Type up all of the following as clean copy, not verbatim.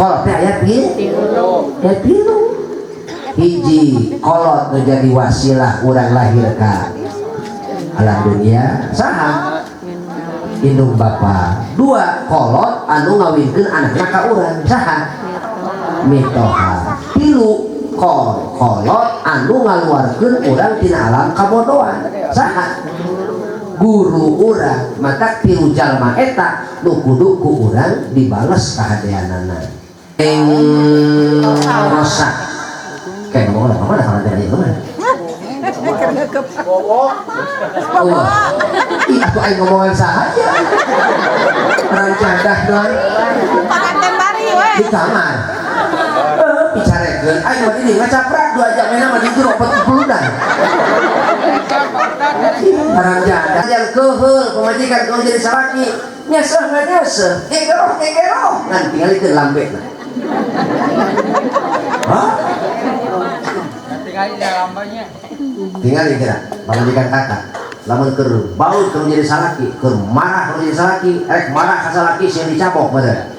Kolot teh aya pilu. Hiji kolot menjadi wasilah urang lahir ka alam dunia saha indung bapa. Dua kolot anu ngawinkeun anakna ka urang saha mitoha. Tilu kolot anu ngaluarkeun urang tina alam kabodohan saha guru urang. Mata tilu jalma eta nu kudu ku urang dibales kahadeanana. Rosak kayak ngomong apa dah kalau dari itu mana? Ih, aku aing ngomongan sahaja. Rancadah doang. Di kamar. Bicarekeun aing mah ini ngacaprak 2 jam mena mah di jero 40 dan. Rancadah yang keheul pemajikan kalau jadi salaki. Nyeseh nganyeseh. Gegeroh. Ngan tinggalikeun lambena. Hah? Tinggal kira pamajikan kakak lamun keur baut keur jadi salaki keur marah keur jadi salaki marah ka salaki sieun dicabok bener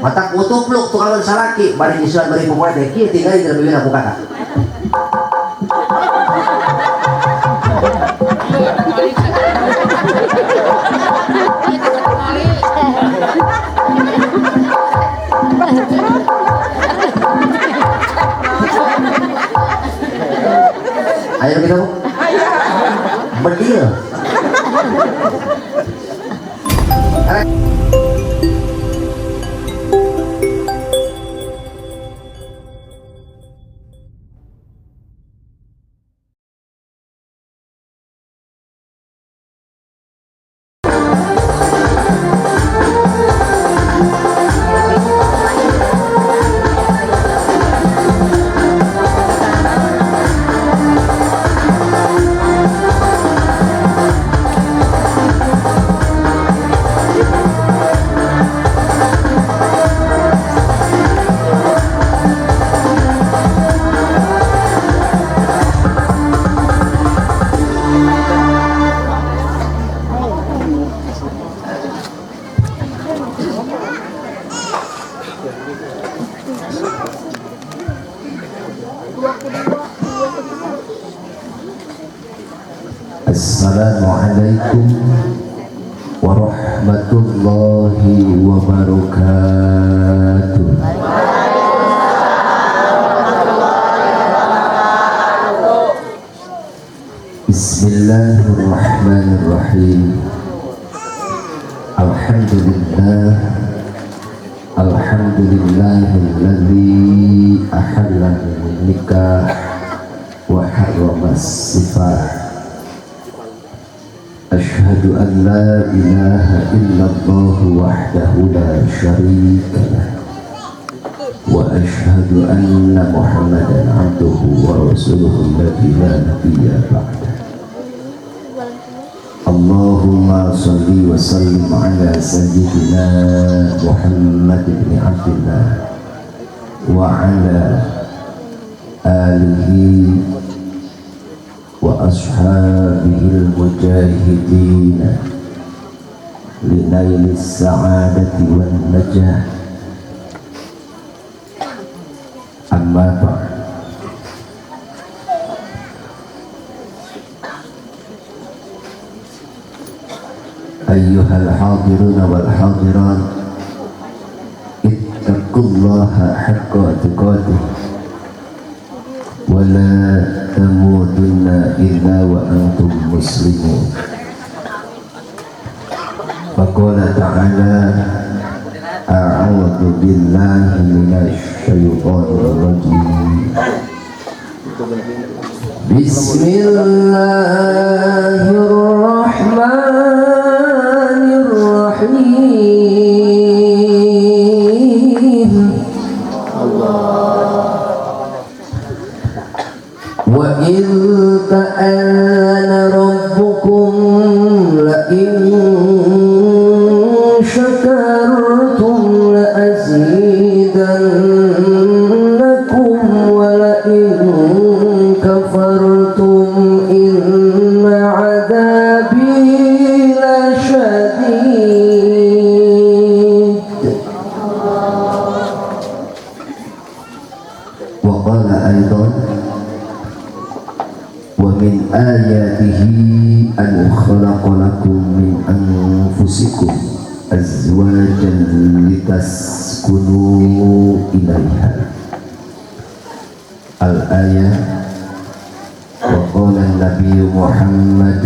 mata kutupluk tukang salaki bari disuan bari popoe teh kieu tinggal keur bibirna ku kakak. Ayo kita bedil. Assalamualaikum warahmatullahi wabarakatuh. Bismillahirrahmanirrahim. Alhamdulillahilladzi ahalla nikah wa harrama sifah. Asyhadu an la ilaha illallah wahdahu la syarika lah wa asyhadu anna Muhammadan abduhu wa rasuluhu alladzi la nabiyya ba'dah. Allahumma salli wa sallim ala sayyidina Muhammad ibn Abdillah wa ala alihi wa ashabihil mujahidin linailis sa'adati wan najah. Amma ba'd. Ayyuhal hadiruna wal hadirat, ittaqullaha haqqa tuqatih wa la tamutunna illa wa antum muslimun. Faqala ta'ala a'udzu billahi minasy syaithanir rajim. Bismillahirrahmanirrahim. Wa in ta'ala rabbukum la in syakartum la azidannakum wa la in kafartum inna adabi lasyadid. wa qala aidan wa min ayatihi an khalaqa lakum min anfusikum azwajan litaskunu ilaiha al-ayah wa qala an-nabiy Muhammad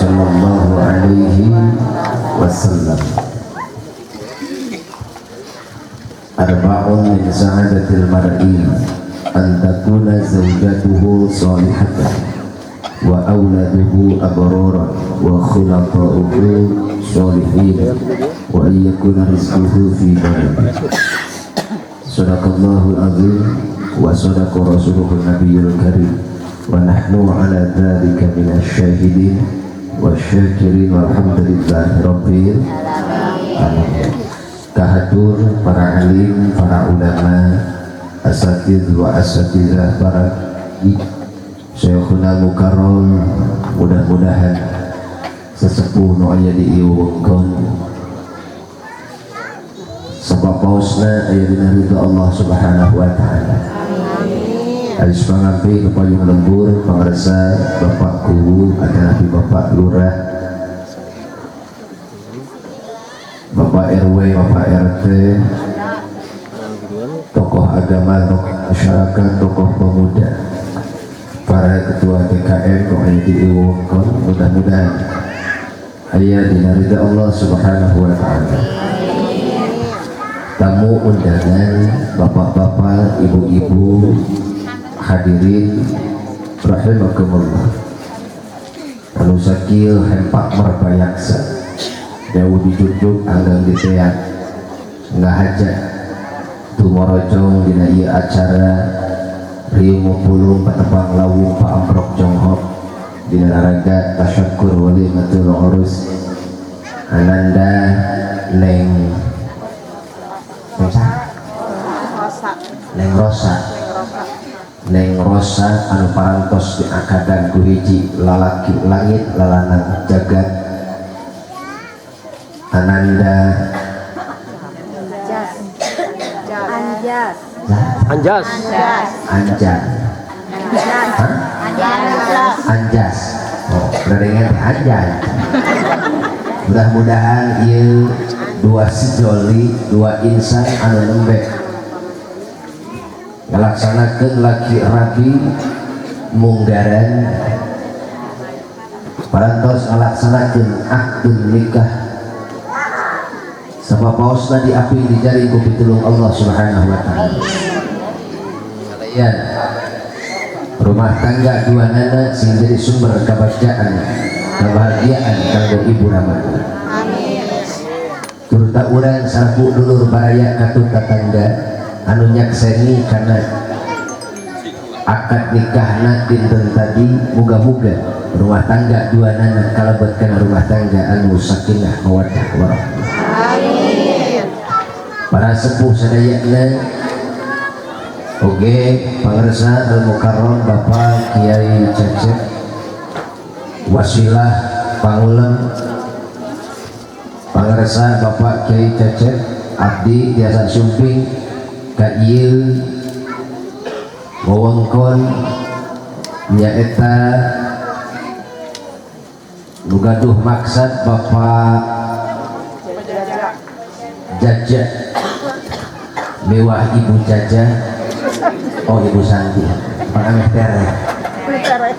sallallahu alaihi wasallam arba'un min sa'adatil mar'i an takuna zawjatuhu salihatan wa awladuhu abraran wa khulafa'uhu sholihin wa ayyakuna rizquhu fi baladi. Sadaqallahul azim wa sadaqa rasuluhun nabiyul karim wa nahnu ala dhalika minas syahidin wa syakirin walhamdulillahi rabbil alamin. Kahatur para alim, para ulama, asatidz wa asatizah, para Syekhuna Mukarram, mudah-mudahan sesepuh nu aya di ieu wewengkon sabab pausna aya dina ridho Allah Subhanahu wa taala. Alis pangampi kepayung lembur pangarsa Bapak Guru adalah Bapak Lurah, Bapak RW, Bapak RT, tokoh agama, tokoh masyarakat, tokoh pemuda, para ketua DKM, tokoh di Iwongkon, mudah-mudahan ayat dina ridha Allah Subhanahu wa ta'ala. Tamu undangan, bapak-bapak, ibu-ibu, hadirin rahimakumullah. Anu sakil hempak merbayaksa jauh dijunjung anggang diteak ngahajat tumorojong dina ieu acara rieu mupulung patepang lawung pa amprok jonghok dina naraga tasyakkur walimatul urus ananda neng Rosa anu parantos diakadan ku hiji lalaki langit lalanang jagat Ananda Anjas. Oh, beringat Anjas. Mudah-mudahan ieu dua sejoli, dua insan anu lembek ngalaksanakeun laki rabi munggaran parantos ngalaksanakeun akdun nikah sabab pausna diapi dijari ku pitulung Allah Subhanahu wa ta'ala. Kalian rumah tangga dua nana sing jadi sumber kebahagiaan kanggo ibu Ramadan. Turta urang saraku dulur baraya katut tetangga anu nyakseni karena akad nikahna dinten tadi, muga-muga rumah tangga dua nana kalebetkeun rumah tangga anu sakinah mawaddah warahmah. Para sepuh sadayana oge pangarsa Al-Mukarram Bapak Kiai Cecep wasilah pangulem pangarsa Bapak Kiai Cecep abdi biasa sumping ka ieu wewengkon nyaeta nu gaduh maksad Bapak Jaja mewah Ibu Jaja, oh Ibu Santi pangameh tere.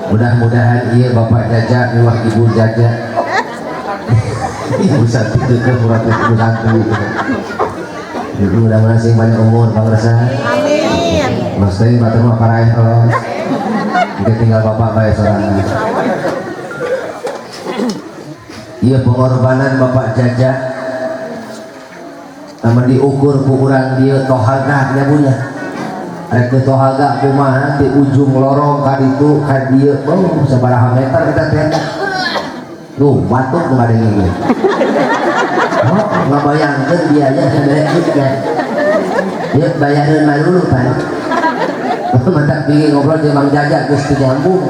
Mudah-mudahan iya Bapak Jaja mewah Ibu Jaja Ibu Santi itu ke murah Ibu Santi. Mudah-mudahan sing banyak umur pangresa. Amin. Mas teh batur mah paraeh Allah. Kita tinggal Bapak bae sorangan. Iya pengorbanan Bapak Jaja namun diukur ku urang dia tohaga nya punya rek tohaga kumaha di ujung lorong ka ditu ka dieu sabaraha meter kita tenda tuh batuk ngadenge ge oh ngabayangkeun biaya saderek kan dia bayareun mah dulu kan mantap bikin ngobrol jeung Mang Jaja geus teu nyambung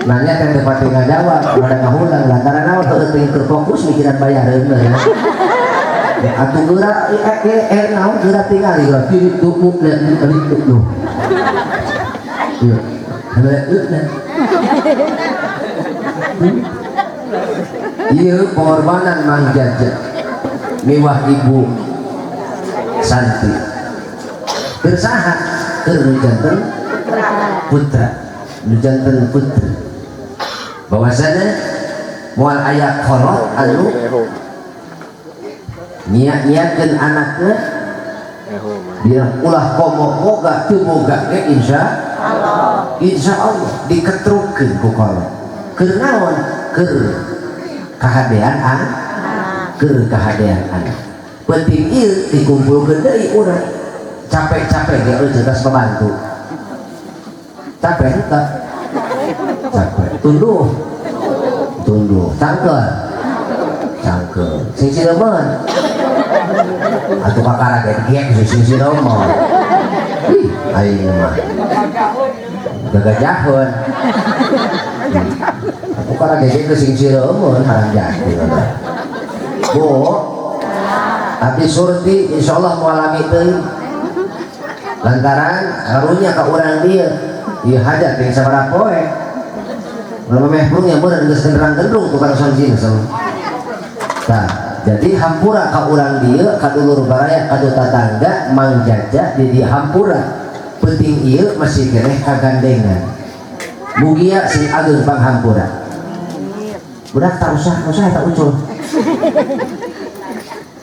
nanya teh teu pati ngajawab rada ngahulang lantaran naon teu teu fokus mikiran bayareun mah Atuh geura naon geura tingali geura itu lihat itu. Iya. Iya pengorbanan Mang Jaja mewah Ibu Santi bersaha janten putra janten putri bahwasanya moal aya kolot anu niat-niatkeun anakna dia ulah komo boga teu boga ge insya Allah diketrukkeun ku kolot keur naon keur kahadean keur kahadean anak penting ieu dikumpulkeun deui urang capek-capek ge euy cerdas membantu capek teh capek tunduh cangkel sing sireman atuh kakara ge sing sireman aing mah gagajaheun aku kakara ge sing sireman harang jati Bu abdi surti insyaallah mualami teuing lantaran karunya ka urang dieu ieu hajat yang sabaraha poe memeh pun yang bener geus genderang-gendrung tukang sanjing nah jadi hampura ka urang dieu ka dulur baraya ka tetangga Mang Jaja di dieu hampura penting ieu masih keneh kagandengan mugia sing ageung panghampura budak tak usah tak ucul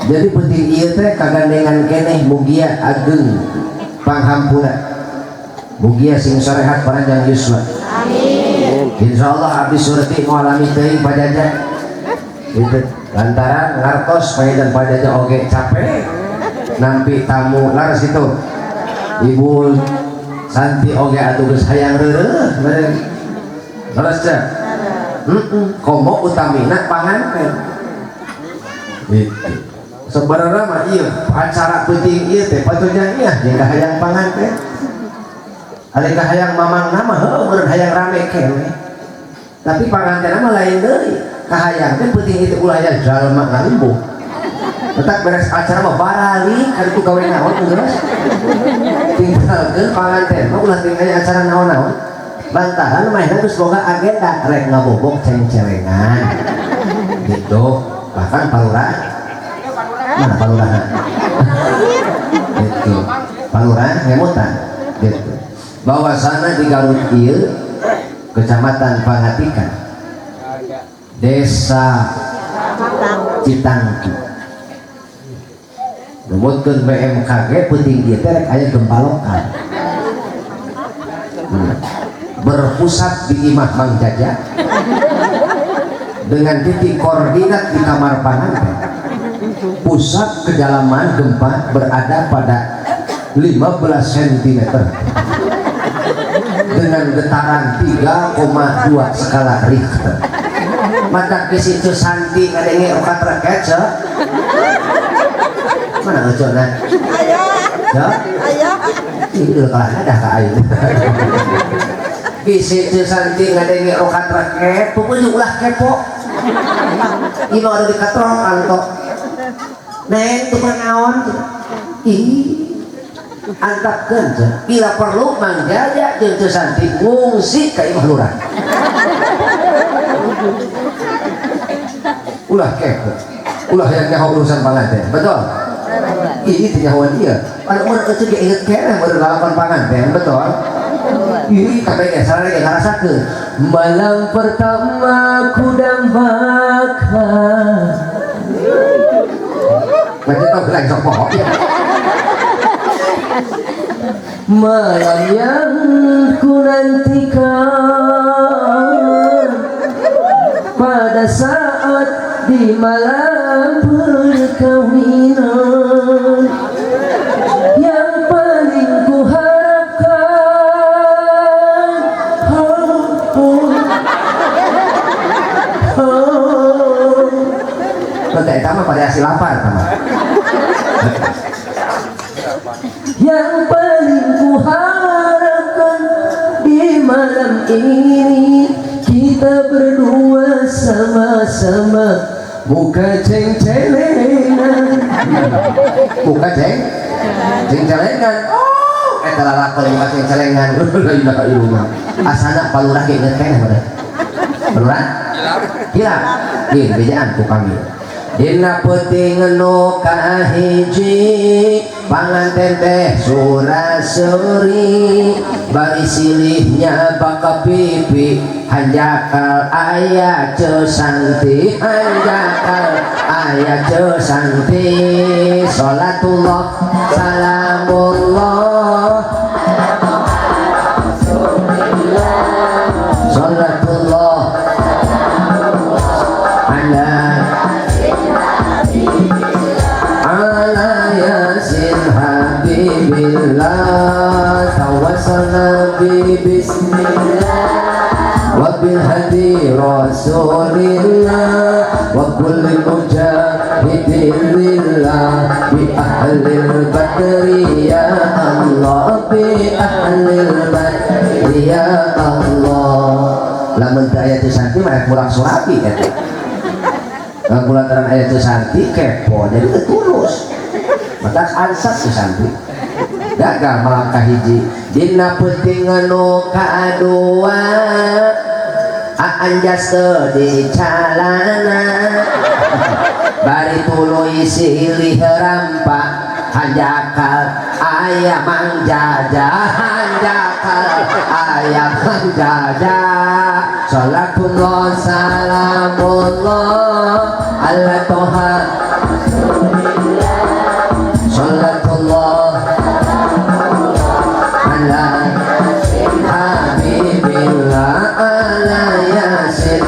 jadi penting ieu teh kagandengan keneh mugia ageung panghampura mugia sing sarehat paranjang yuswa amin insyaallah abdi surti mualami teuing pajaja itu lantaran ngartos paedan pajaja oge capek nampi tamu laras gitu Ibu Santi oge atuh geus hayang reureuh laras teh komo utamina panganten gitu sebenarnya mah iya acara penting iya teh patunya iya jeung hayang panganten ari hayang mamang nama meureun hayang rame keneh tapi panganten mah lain deui kahayang teh penting itu ulah aya jalma ngalimbung tetap beres acara mah barali kan itu gawe naon geus tinggalkeun panganten mah ulah tinggal acara naon-naon lantaran mainan geus boga agenda rek ngabobok ceng-celengan gitu bahkan palurah mana palurah gitu palurah ngemutan gitu bahwasana di Garut ieu Kecamatan Pangatikan Desa Citangki numutkeun BMKG penting ieu teh rek aya gempa lokal berpusat di imah Mang Jaja dengan titik koordinat di kamar panganten pusat kedalaman gempa berada pada 15 cm dengan getaran 3,2 skala Richter mata di situ Santi ngadenge okat raket mana ngecona ayah ini udah kalah ada ka aing di situ Santi ngadenge okat raket pokoknya ulah kepo ini ada di katrokan kok neng tuh naon antapkeun bila perlu Mang Jaja jeung teu Santi ngungsi ka imah lurah ulah kepo ulah yang nyaho urusan panganten betul ini teh nyahoan ieu anu urang teh ge inget keneh meureun lalapan panganten betul ini kabeh salah ge ngarasakeun malam pertama ku dambakan macam tau gelang sok pohon malam yang ku nantikan pada saat di malam perkawinan yang paling ku harapkan Kata itu mah pada hasil lapar yang paling kuharapkan di malam ini kita berdua sama-sama buka ceng-celengan buka ceng-celengan oh eta lalakon buka ceng-celengan la ilaha illallah asana palurah ge ngeteh mah palurah hilap ieu bejaan ku kami dina peuting nu kahiji panganten teh Suraseri bari silihnya baka pipi hanjakal aya cesanti hanjakal aya cesanti sholatullah salamullah sholatullah ala yasin habibillah tawassalna bi bismillah wa bil hadi rasulillah wa kulli mujahidin lillah bi ahlil badri ya Allah bi ahlil badri ya Allah lamun teu aya teu santi mah kurang surabi eta lantaran ayat itu santi kepo jadi ketulus maka ansat itu santi gagal melangkah hiji dina peuting nu kadua aanjas teu dicalana bari tuluy silih rampa hanjakal aya mang jaja hanjakal aya mang jaja sholatullah salamullah ala toha sholatullah ala habibillah ala yasin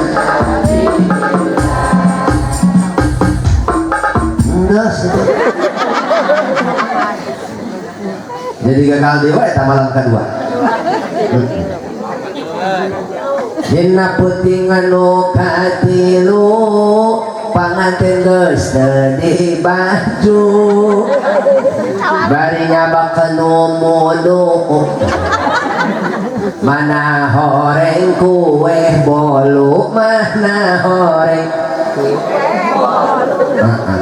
jadi gagal dewa eta malam kedua dina peuting nu katilu panganten geus teu dibaju bari nyabakeun nu mudu mana horeng kue bolu mana horeng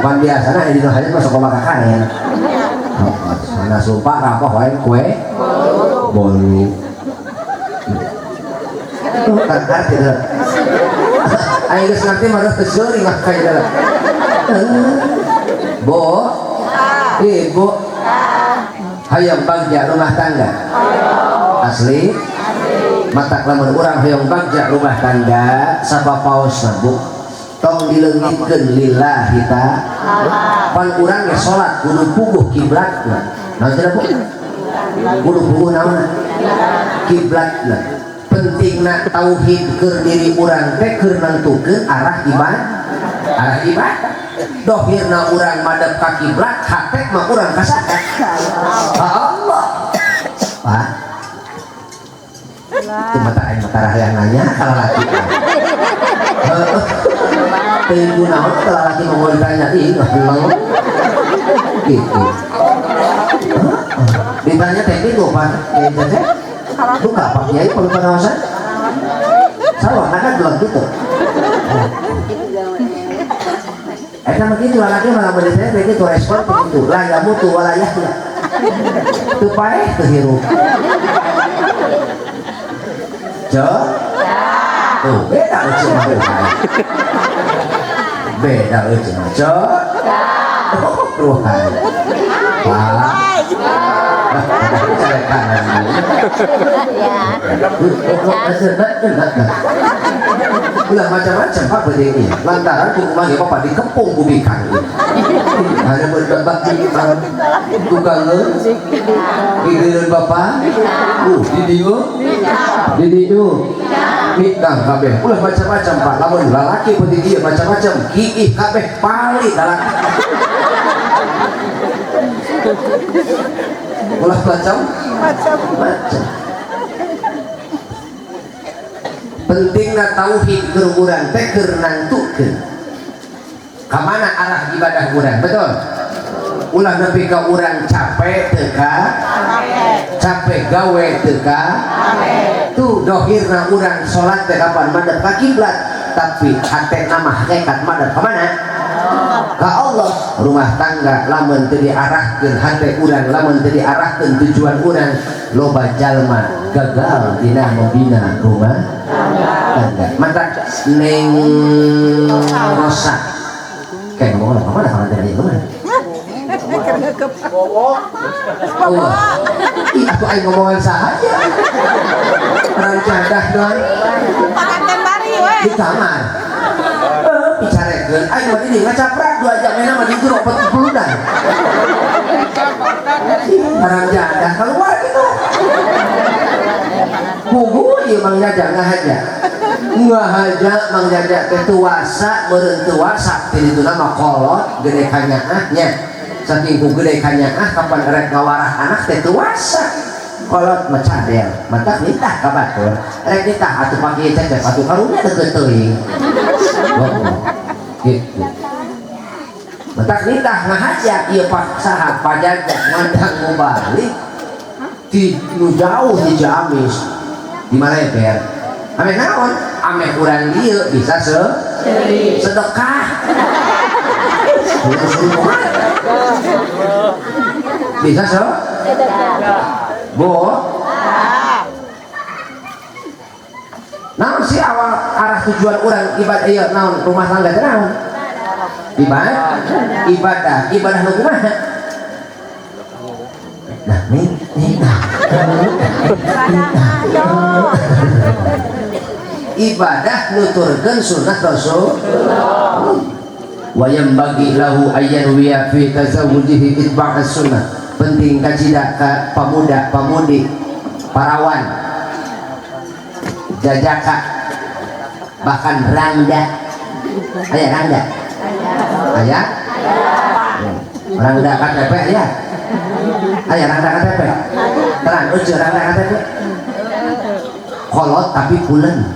pan biasana di hajat masuk ke makakan ya mana sumpah apa horeng kue bolu kan arti dah ayo geus nanti mah geus seuring mah kayak bo ibu hayang bagja rumah tangga asli mata lamun urang hayang bagja rumah tangga sapapaosna bu tong dileungitkeun lillahi ta'ala pan urang ge salat kudu puguh kiblatna naon cenah bu kudu puguh naon kiblatna pentingna tauhid keur diri urang teh keur nentukeun arah ibadah dohirna urang madep ka kiblat hate mah urang ka saha Allah Pak itu mata aing mata rahayang nanya kalau laki teu naon kalau laki mau ditanya ih belum gitu ditanya teh itu Pak teh lu gak apa kiai perlu pengawasan sawah kan bilang gitu mah gitu lagi malah berbeda begitu respon begitu lah ya mutu walayahnya itu paeh tuh hirup tuh beda ucap mah beda ucap mah ruhan ulah macam-macam Pak begini lantaran kumanya Bapak dikepung bubikan hanya berdebak tukang pikiran Bapak di diu mitang kabeh ulah macam-macam Pak lamun lalaki penting dia macam-macam kiih kabeh palit lalaki ulah macam-macam pentingna tauhid keur urang teh keur nantukeun ka mana arah ibadah urang betul ulah nepi ka urang capek teu ka capek gawe teu ka tuh dohirna urang salat teh kapan madep ka kiblat tapi hati nama hakikat madad kemana? Ke Allah. Rumah tangga lamun teu diarahkeun hati urang, lamun teu diarahkeun tujuan urang, loba jalma gagal dina membina rumah tangga. Mata Neng Rosa kayak ngomong apa mana kalau dari mana? Allah, ih aku aing ngomongan sahaja. Rancadah doang. Di kamar. Bicarekeun aing mah di ngacaprak 2 jam enak mah di jero 40 dan. Rancadah keluar gitu. Kugu ieu Mang Jaja ngahaja. Ngahaja Mang Jaja teh tuasa meureun tuasa ti ditu mah kolot gede kanyaahnya. Saking ku gede kanyaah kapan rek ngawarah anak teh tuasa. Kolot mah cadel, mantap nitah ka batur. Rek nitah atuh pake cecep atuh karunya deukeut teuing. Gitu. Mantap nitah ngahaja ieu Pak saha pajajak ngandang mau balik. Di nu jauh di Ciamis. Di mana ya Ber? Ame naon? Ame urang dieu bisa sedekah. Bisa Bu? Naon sih awal arah tujuan orang ibadah ieu naon rumah tangga teh naon? Ibadah nu kumaha? Nah, ibadah nuturkeun sunnah Rasul. Wa yambagi lahu ayyan wiya fi tazawujihi itba' as-sunnah. Penting kacida ka pamuda pamudi parawan jajaka bahkan rangda aya rangda aya rangda KTP aya rangda KTP terang ujur rangda KTP kolot tapi pulen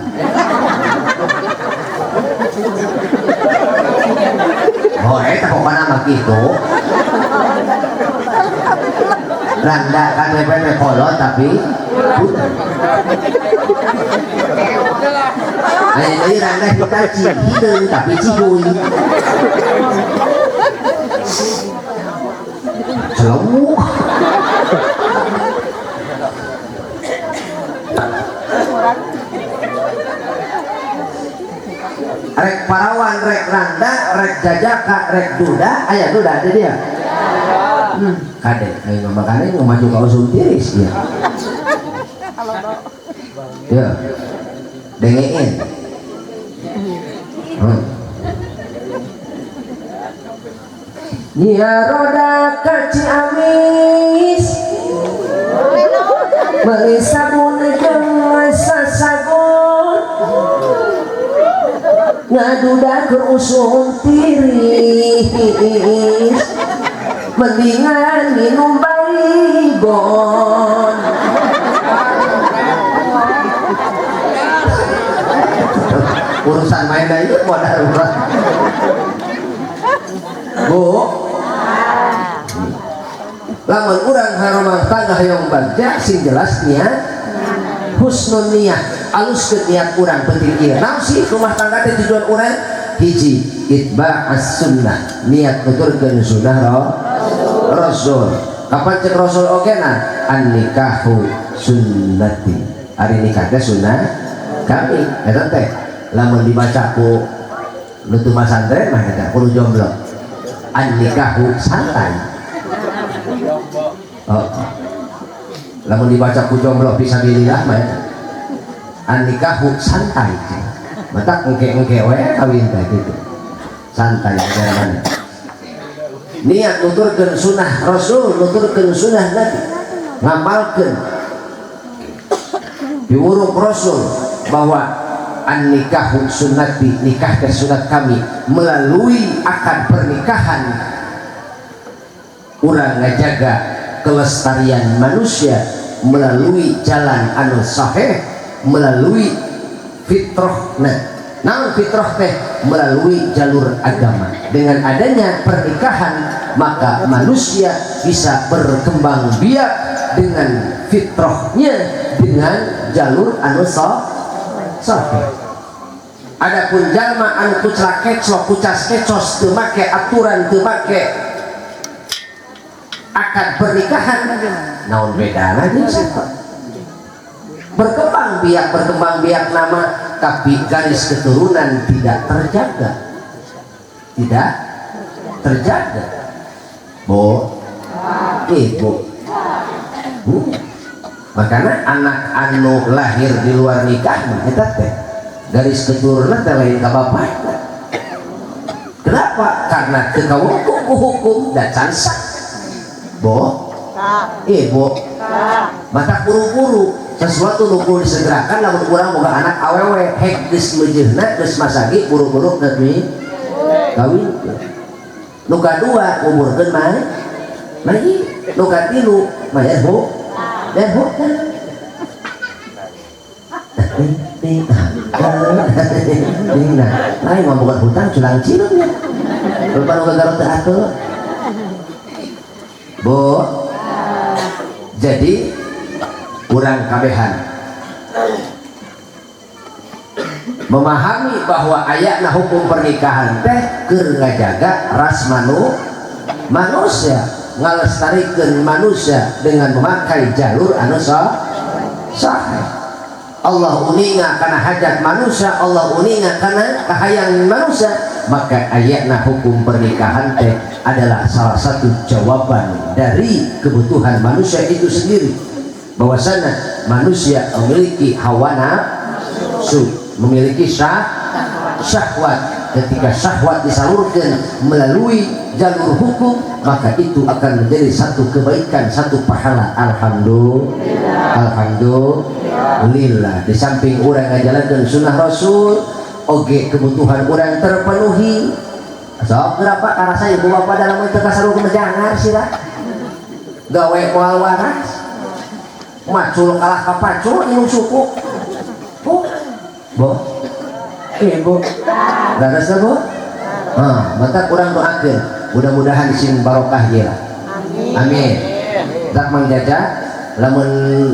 eta pokokna mah kitu rangda KTP kolot tapi pulen aya deui rangda kita hideung tapi cihuy celemu rek parawan, rek randa, rek jajaka, rek duda, aya duda ada dia. Kade, ayo ngomongane ngomaju ka usum tiris ya. Ya. Dengein. Nia roda ka Ciamis. Beli sabun jeung sasagun. Ngaduda ke usum tiris mendingan minum Baygon urusan main itu modal rumah Bu lamun urang harumah tangga hayang bagja sing jelas niat husnul niat alus ke niat urang penting ieu naon sih rumah tangga teh tujuan urang hiji itba' as-sunnah niat nuturkeun sunnah Rasul kapan cek Rasul ogena an nikahu sunnati ari nikah teh sunnah kami eta teh lamun dibaca ku nutu masantren mah eta kudu jomblo an nikahu santai lamun dibaca ku jomblo fisabilillah mah an nikahu santai mata engke-engke we kawin teh gitu santai jalan niat nuturkeun sunnah Rasul nuturkeun sunnah Nabi ngamalkeun diurung Rasul bahwa an nikahu sunnati nikah teh sunat kami melalui akad pernikahan urang ngajaga kelestarian manusia melalui jalan anu sahih melalui fitrah. Namun fitrah teh melalui jalur agama. Dengan adanya pernikahan maka manusia bisa berkembang biak dengan fitrahnya dengan jalur anu sahih. Adapun jalma anu kuclak keclok kucas kecos teu make aturan teu make akad pernikahan naon bedana jeung saha berkembang biak nama tapi garis keturunan tidak terjaga bu makanya anak anu lahir di luar nikah mah eta teh garis keturunan teh lain ka bapakna. Kenapa? Karena teu kawungku ku hukum dan cansak bu mata buru-buru sesuatu nunggu disegerakan lamun urang boga anak awewe hek geus meujeuhna geus masagi buru-buru nepi kawin. Nu kadua umurkeun mah nu katilu mah ya bu lain ngomongin hutang culang cilung ya lupa nu gagarot teu atuh bu. Jadi kurang kabehan memahami bahwa ayatna hukum pernikahan teh keur ngajaga ras manusia ngalestarikeun manusia dengan memakai jalur anu sahih. Allah uninga kana hajat manusia, Allah uninga kana kahayang manusia, maka ayatna hukum pernikahan teh adalah salah satu jawaban dari kebutuhan manusia itu sendiri, bahwasanya manusia memiliki hawa nafsu, memiliki syahwat. Ketika syahwat disalurkan melalui jalur hukum, maka itu akan menjadi satu kebaikan, satu pahala. Alhamdulillah. Di samping orang ngajalankeun sunnah Rasul, oge kebutuhan orang terpenuhi. Sok berapa karasa ibu bapak dalam itu kasarukeun jangar sira. Gawe moal waras. Macul kalah ka pacul inung suku. Bu. Bu. Ganas bu? Maka kurang doakeun mudah-mudahan sing barokah ieu. Amin. Tak mangjaja lamun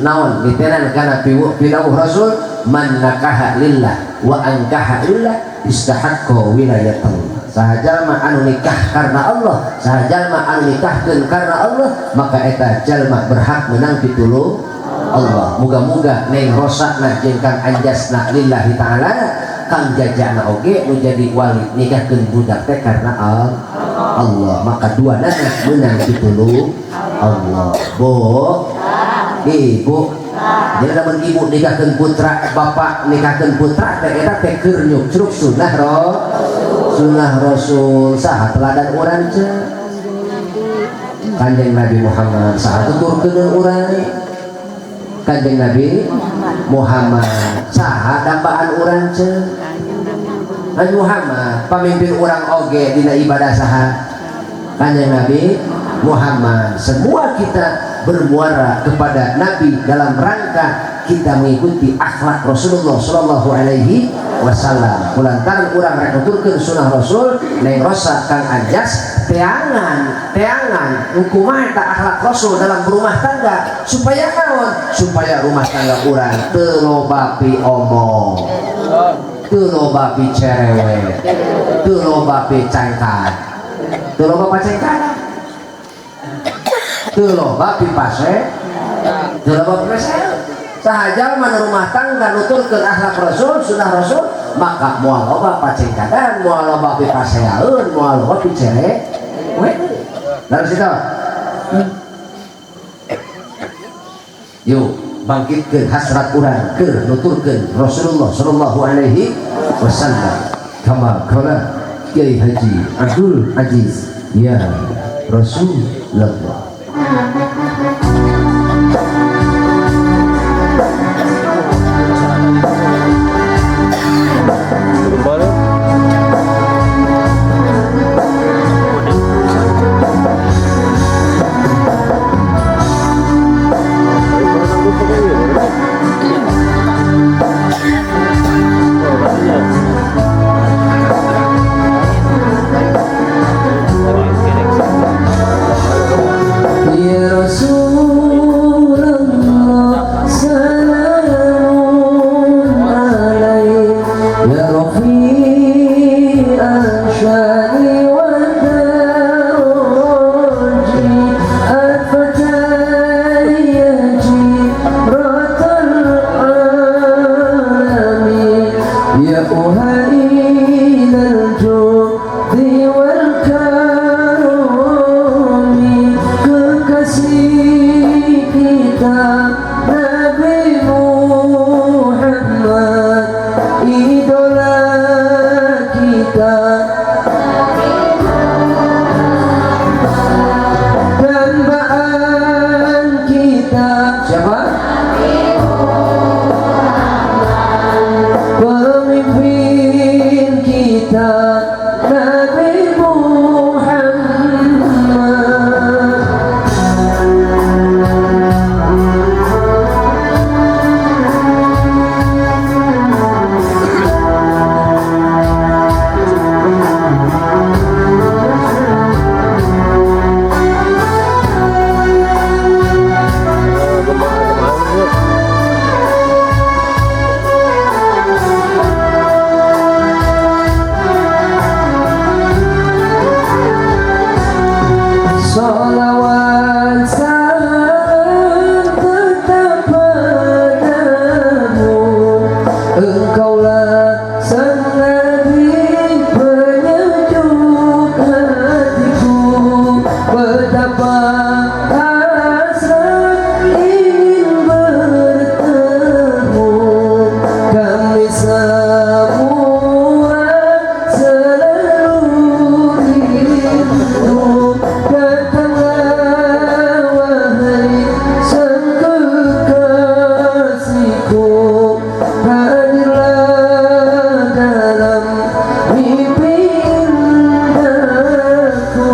naon ditenan kana piwuh Rasul man nakaha lillah wa ankaha lillah istahaqqa wilayatullah. Saha jalma anu nikah karena Allah, saha jalma anu nikahkeun karena Allah, maka eta jalma berhak menang pitulung Allah. Muga-muga neng rosakna jeung kang anjasna lillahi taala kang jajana oge nu jadi wali nikahkeun budak teh karena Allah, maka dua nana menang pitulung Allah. Bu, ibu, jadi lamun ibu nikahkeun putra, bapak nikahkeun putra teh eta teh keur nyukruk sunnah Rasul. Saha teladan urang teh Kanjeng Nabi Muhammad, saha tuturkeun urang Kanjeng Nabi Muhammad, saha dambaan urang teh Nabi Muhammad, pamimpin orang oge dina ibadah saha Kanjeng Nabi Muhammad. Semua kita bermuara kepada Nabi dalam rangka kita mengikuti akhlak Rasulullah Shallallahu Alaihi Wasallam. Kulantaran urang rek nuturkeun sunnah Rasul neng rosa kang anjas teangan kumaha eta akhlak Rasul dalam berumah tangga supaya naon? Supaya rumah tangga urang teu loba pi omong, teu loba pi cerewet, teu loba pi cangkat, teu loba pacengkan, teu loba pi pase, teu loba pi pase. Sahaja mana rumah tangga nuturkeun akhlak Rasul, sunnah Rasul, maka moal loba pacengkadan, moal loba pi paseaeun, moal loba pi cerewet. Lalu situ. Yuk bangkitkeun hasrat urang keur nuturkeun Rasulullah Shallallahu Alaihi Wasallam. Kama qala Kiai Haji Abdul Aziz ya Rasulullah. Ya kita Nabi Muhammad, idola kita, dambaan kita. Siapa? Pemimpin kita Nabi Muhammad. Salawat salam tetap padamu, Engkaulah sang Nabi penyejuk hatiku. Betapa hasrat ingin bertemu, kami semua selalu rindu. Datanglah wahai sang kekasihku, hadirlah dalam mimpi indahku.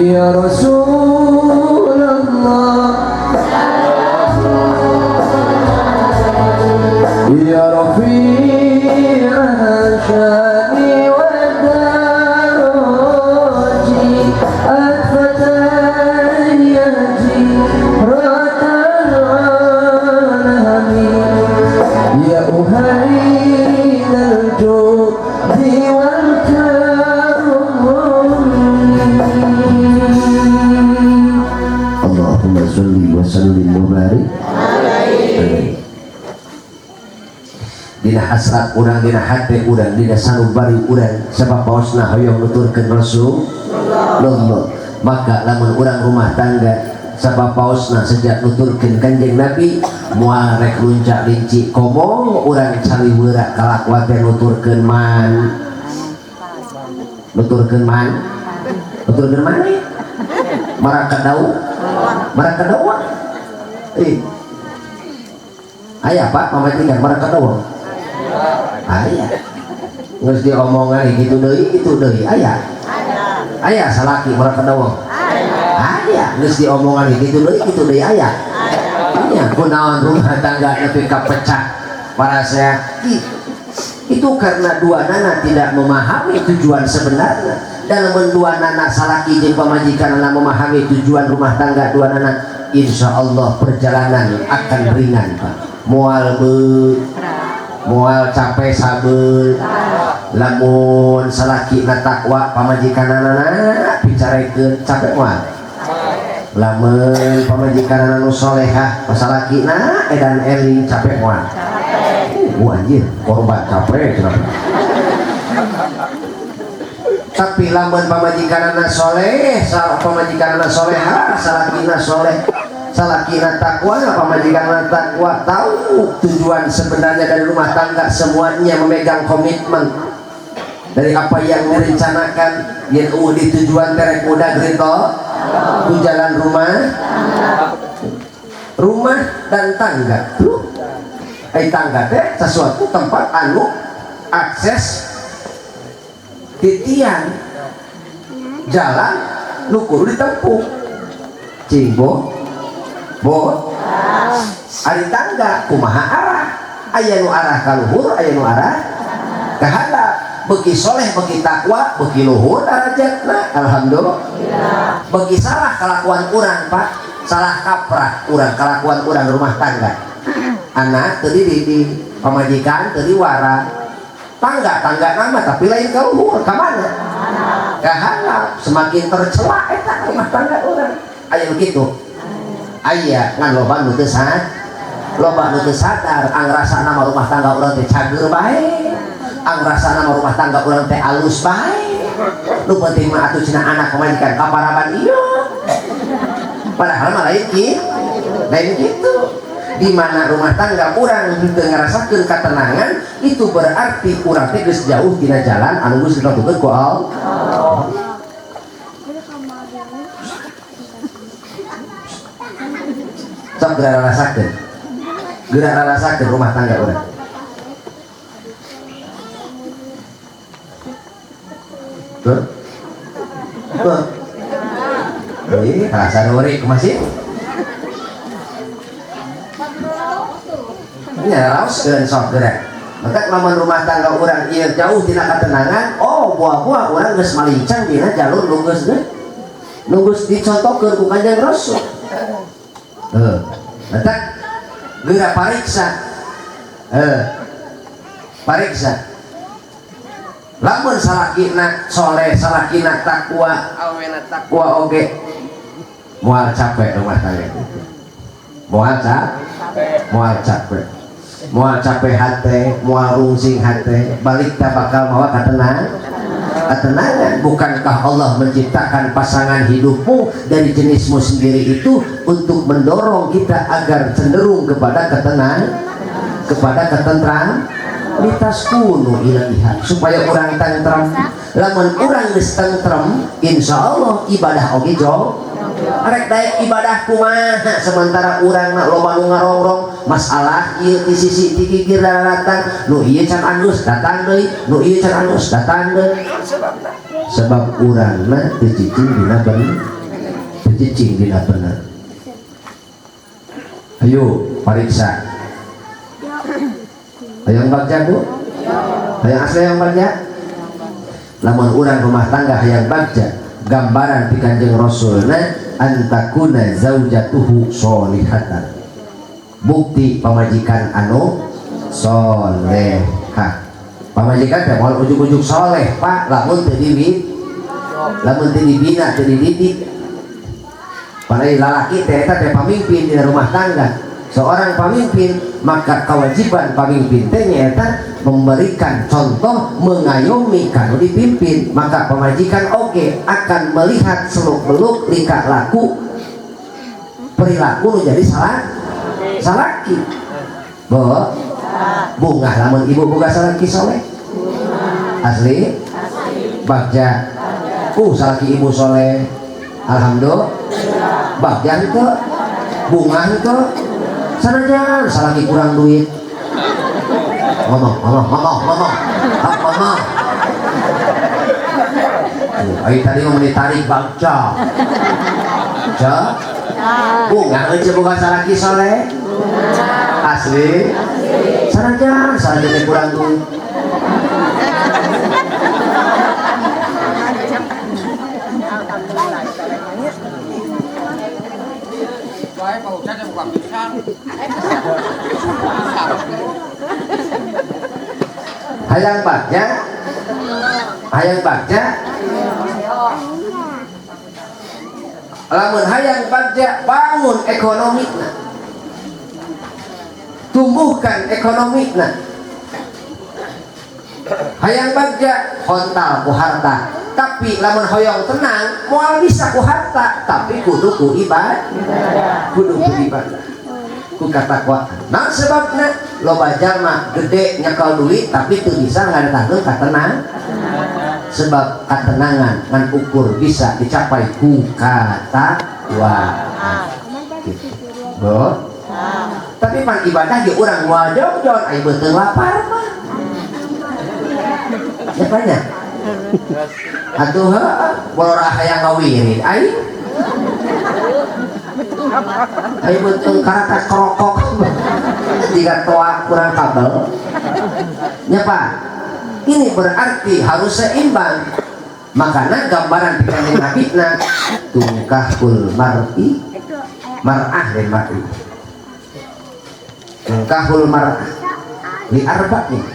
Ya Rasulullah, ya Rafi'ah syani wa daraji, Al-Fatah yaji ratal alamin, ya uhailal judi wal karum. Allahumma salli wa sallim wa barik alaihi. Dina hasrat urang, dina hati urang, dina sanubari urang sebab pausna hoyong nuturkeun Rasulullah. Maka lamun urang rumah tangga sabab pausna sejak nuturkeun Kanjeng Nabi moal rek luncak linci komo urang caliweura kalakuan teh nuturkeun man. Nuturkeun man. Nuturkeun man nih. Marakadau. Marakadau. Aya Pak pamajikan marakadau. Aya geus diomongan gitu deui aya salaki marakadawang aya geus diomongan gitu deui aya nya kunaon rumah tangga nepi ka pecah para saya itu karena dua nana tidak memahami tujuan sebenarnya. Dalam dua nana salaki jeung pamajikanna memahami tujuan rumah tangga dua nana, insya Allah perjalanan akan ringan Pak. Moal capek sabel lamun salaki na takwa pamajikanana bicarekeun capek moal lamun pamajikanana nu solehah pasalakina edan eling capek moal anjir korban capek kenapa. Tapi lamun pamajikanana soleh pamajikanana solehah salakina soleh salakina takwa, pamajikan takwa, tahu tujuan sebenarnya dari rumah tangga, semuanya memegang komitmen dari apa yang direncanakan yang di tujuan terek muda gerito ku jalan rumah dan tangga tuh tangga teh sesuatu tempat anu akses titian jalan nu kudu ditempuh cingbo ari tangga kumaha arah, aya nu arah ka luhur, aya nu arah ka hadap, beuki soleh beuki takwa beuki luhur darajatna alhamdulillah. Beuki salah kalakuan urang Pak, salah kaprah urang kalakuan urang rumah tangga, anak teu di pamajikan teu diwara tangga nama tapi lain ka luhur ka mana ka hadap, semakin tercela eta rumah tangga urang aya begitu. Aya ngan loba nu teu sadar ang rasana mah rumah tangga urang teh cager bae, ang rasana mah rumah tangga urang teh alus bae, nu penting mah atuh cenah anak pamajikan kaparaban ieu padahal mah lain kitu lain gitu. Di mana rumah tangga orang ngerasakeun ketenangan itu berarti urang teh geus jauh tina jalan anu geus ditentukeun ku Allah. Sok geura rasakeun rumah tangga urang. Tuh. Ini rasa dori masih. Ini raoskeun sok geura. Maka lamun rumah tangga urang ieu jauh tina katenangan, oh buah-buah urang geus malincang dina jalur nu geus dicontohkeun ku Kanjeng Rasul. Maka geura pariksa. Pariksa. Lamun salakina soleh, salakina takwa, awena takwa oge moal capek rumah tangga itu. Moal capek hate, moal rungsing hate, balik tak bakal mawa ketenangan. Bukankah Allah menciptakan pasangan hidupmu dari jenismu sendiri itu untuk mendorong kita agar cenderung kepada ketentram, litaskunu ilaiha, supaya orang tentrem. Lamun orang geus tentrem, insyaallah ibadah oge jauh. Arek daek ibadah kumaha sementara urang mah loba nu ngarongrong masalah ieu ti sisi ti kikir datang, nu ieu can andus datang deui, nu ieu can andus datang deui. Sebab urang mah teu cicing dina bener. Ayo pariksa. Hayang bagja Bu? Hayang asli hayang bagja? Lamun urang rumah tangga hayang bagja, gambaran ti Kanjeng Rasulna antakuna zaujatuhu sholihatan. Bukti pamajikan anu solehah. Pamajikan teh moal ujug-ujug soleh, Pak, lamun teu dibina, teu dididik. Padahal lalaki teh eta teh pamimpin di rumah tangga. Seorang pamimpin, maka kewajiban pamimpin teh nyaeta memberikan contoh, mengayomi kanu dipimpin. Maka pemajikan oke akan melihat seluk-beluk tingkah laku perilaku menjadi salaki. Bunga lamun ibu boga salaki soleh asli bagja salaki ibu soleh alhamdulillah. Bagja itu bunga itu sanajan salaki kurang duit ngomong ayo tadi mau ditarik bagja bunga aja bukan salaki soleh asli sanajan salaki kurang duit. Hayang bagja lamun hayang bagja bangun ekonomi, tumbuhkan ekonomi. Hayang bagja hontal ku harta, tapi lamun hoyong tenang moal bisa ku harta, tapi kudu ku ibadah, ku katakwa. Nah sebabna loba jalma gede nyekal duit tapi teu bisa ngadatangkeun katenang. Sebab katenangan ngan ukur bisa dicapai ku katakwa. Gitu. Tapi pan ibadah ge urang moal jauh-jauh aya beuteung lapar mah. Siapanya? Atuh bolorah hayang ngawirin ai. Ayo beuteung karatas krokok. Jika toa kurang kabel. Nya Pak. Ini berarti harus seimbang. Makanya gambaran di Nabi tungkahul mar'i mar'ah dan mar'i. Tungkahul mar'ah li arba'in,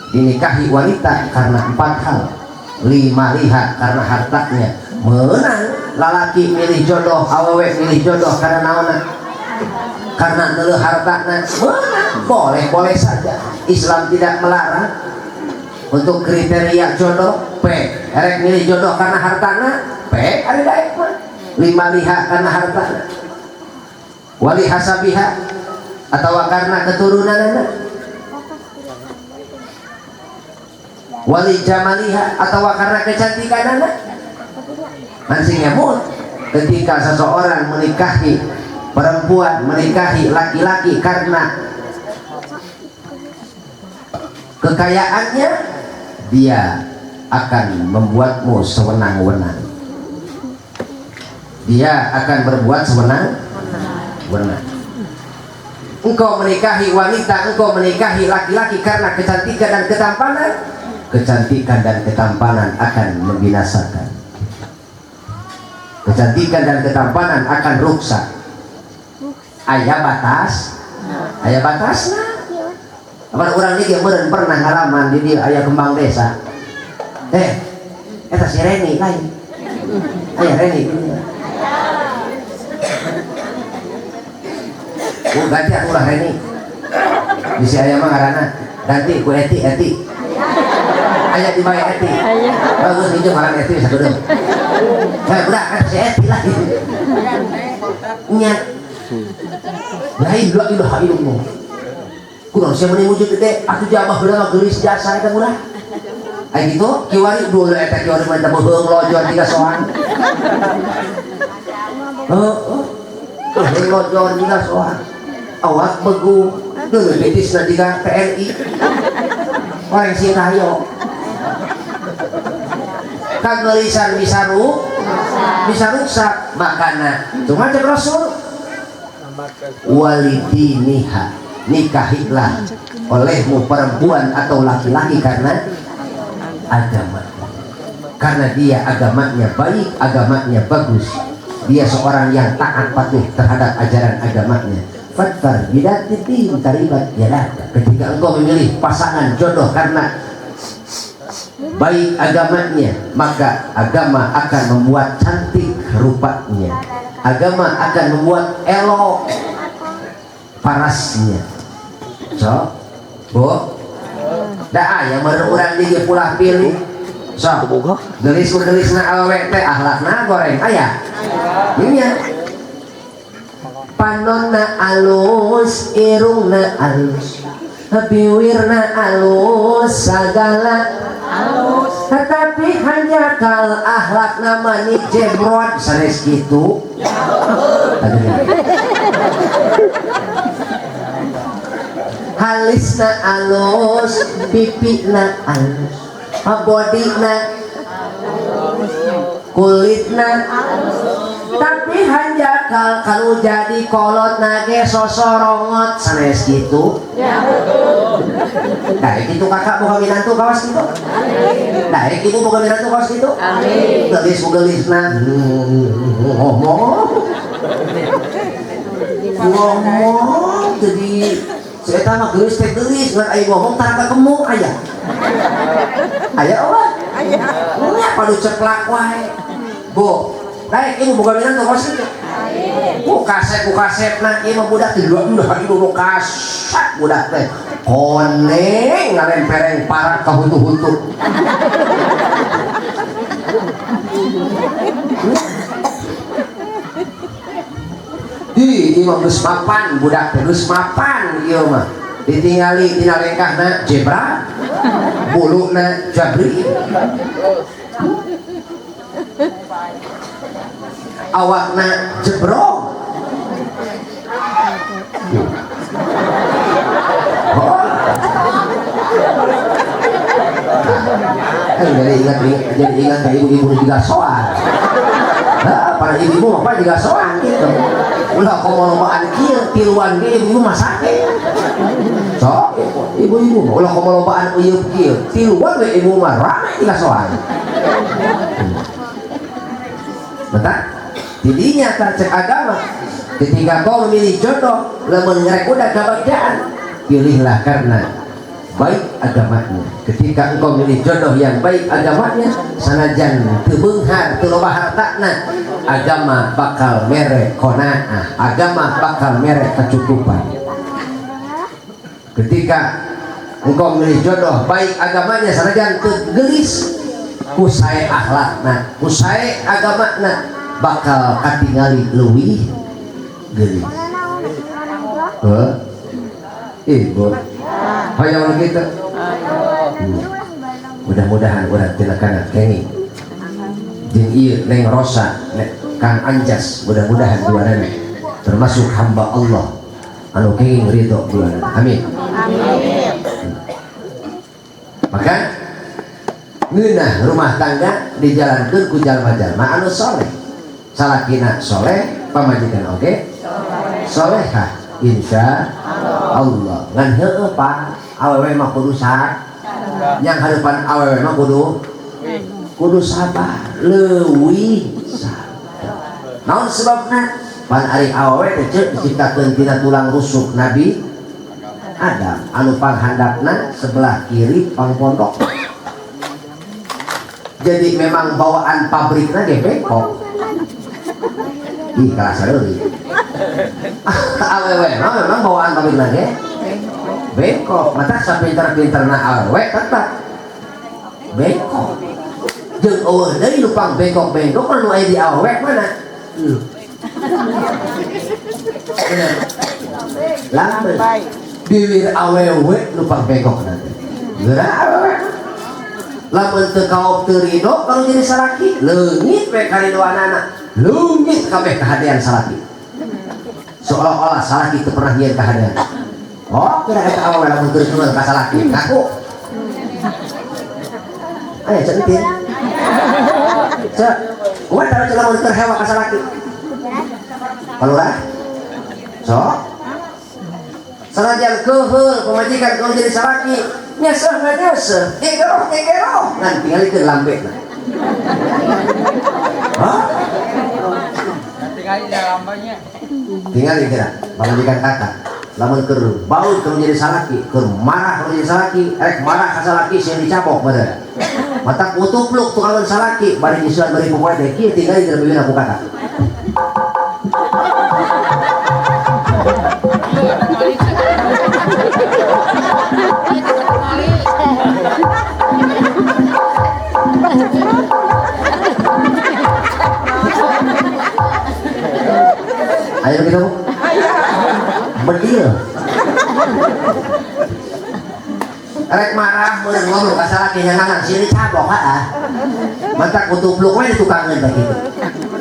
dinikahi wanita karena 4 hal. 5 liha karena hartanya. Menang lalaki milih jodoh, awewe milih jodoh karena naona? Karena neuleuh hartana. Menang, boleh saja. Islam tidak melarang. Untuk kriteria jodoh P, erek milih jodoh karena hartana P, ada daek mah 5 liha karena hartana. wali hasabiha atau karena keturunanana, wali jamaliha atau karena kecantikanana. Mancing nyamut ketika seseorang menikahi perempuan, menikahi laki-laki karena kekayaannya, dia akan membuatmu sewenang-wenang. Dia akan berbuat sewenang-wenang. Engkau menikahi wanita, engkau menikahi laki-laki karena kecantikan dan ketampanan, kecantikan dan ketampanan akan membinasakan. Kecantikan dan ketampanan akan rusak. Aya batas, aya batasna. Apa orang ini meureun pernah ngalaman di dia aya kembang desa. Eta si Reni lain. Aya Reni. Ganti ulah Reni. Bisi aya mah ngaranna ganti ku Eti. Aya di bae Eti. Bagus hijau ngaran Eti sakedeum. Budak kan si Eti lah. Nya. La ilaha illallah. Kurang saya meni wujud gede, aku jabah beula geulis jasa eta ulah. Ai gitu, kiwari dulu eta kiwari mah teu beung lojor tiga soan. Lojor tiga soan. Awak begu, deui betisna tiga TNI. Orang sieun hayo. Kageulisan bisa rusak makana. Cuma cek Rasul walidiniha, nikahilah olehmu perempuan atau laki-laki karena agama, karena dia agamanya baik, agamanya bagus, dia seorang yang taat patuh terhadap ajaran agamanya. Fatfar bidatin taribat yadaka, ketika engkau memilih pasangan jodoh karena baik agamanya, maka agama akan membuat cantik rupanya, agama akan membuat elok parasnya. So, bu, dah ayah orang dia pulah pilih. So, gelis-gelisna awewe teh ahlakna goreng ayah. Ini panonna alus, irungna alus, biwirna alus, segala alus. Tetapi hanya kal ahlak namanya jebrot sanes gitu. Halisna alus, pipina alus, bodina kulitna alus. Tapi hanya kalau jadi kolot nage sosorongot sanes gitu. Nah itu kakak buka minantu kawas gitu. Nah ibu buka minantu kawas gitu. Gelis nah ngomong jadi saya mah gelis teh gelis ngan aya ngomong tara kemuk aya. Aya apa? Aya padu ceklak wae. Bu, baik ibu buka minantu kawas gitu. Bu kaset nah ieu mah budak teh dua ibu kaset budak teh. Koneng ngarempereng parak ka hutu-hutu. Imam geus mapan budak teh geus mapan ieu mah. Ditingali tina lengkahna jebra, buluna jabri. Awakna jebrong. Jadi ingat kayak ibu-ibu juga soal. Nah, para ibu-ibu apa juga soal gitu. Ulah kau mau lombaan kieu tiluan ge ibu-ibu masake. So, ibu-ibu ulah kau mau lombaan ieu kieu tiluan ge ibu mah rame juga soal. Betul? Didinya cek agama. Ketika kau memilih jodoh, lamun ngerek udah kebahagiaan, pilihlah karena baik agamanya. Ketika engkau milih jodoh yang baik agamanya, sanajan teu beunghar teu loba hartana, agama bakal mere qanaah, agama bakal mere kecukupan. Ketika engkau milih jodoh baik agamanya, sanajan teu gelis ku sae akhlakna, ku sae agamana, bakal katingali leuwih gelis. Ibu hayang kita mudah-mudahan urang tinakana kengi jeung ieu Neng Rosa Kang Anjas mudah-mudahan duanana termasuk hamba Allah anu kenging ridho duanana amin amin. Maka ngeunah rumah tangga dijalankeun ku jalma-jalma anu soleh salakina soleh pamajikan oge solehah insya Allah ngan heueuh Pak awewe mah kudu sabar yang harapan awewe mah kudu sabar leuwih sabar naon sebabna pan ari awewe teh ceuk diciptakeun tina tulang rusuk Nabi Adam anu panghandapna sebelah kiri pangpondok jadi memang bawaan pabrikna ge bengkok ih kalah saeueuh awewe memang bawaan pabrik lagi bengkok mata sapinter-pinterna awewe tetap bengkok jeung eueuh deui nu pang bengkok-bengkok anu aya di awewe mana lambe bibir awewe nu pang bengkok nanti geura awewe lamun teu kaop teu ridho kalau jadi salaki leungit we karidoanana leungit kabeh kahadean salaki seolah-olah salaki itu pernah nyian kehadiran oh kira eta awewe lamun keur ka salaki ngaku aya centin cek kuat taruh cek lamun keur hewa ka salaki palurah sok sanajan keuheul pamajikan kalau jadi salaki nyeseh nyeseh gegeroh ngan tinggalikeun lambena hah tinggal dikira pamajikan kakak lamun keur baut keur jadi salaki keur marah keur jadi salaki rek marah ka salaki sieun dicabok bener mata kutupluk tukang salaki bari disuan bari popoe teh kieu tinggal di bibirna ku kakak ayo gitu bedil rek marah bener ngomong ka salaki nyangangan sieun dicabok ah mata kutupluk we ditukangkeun teh kitu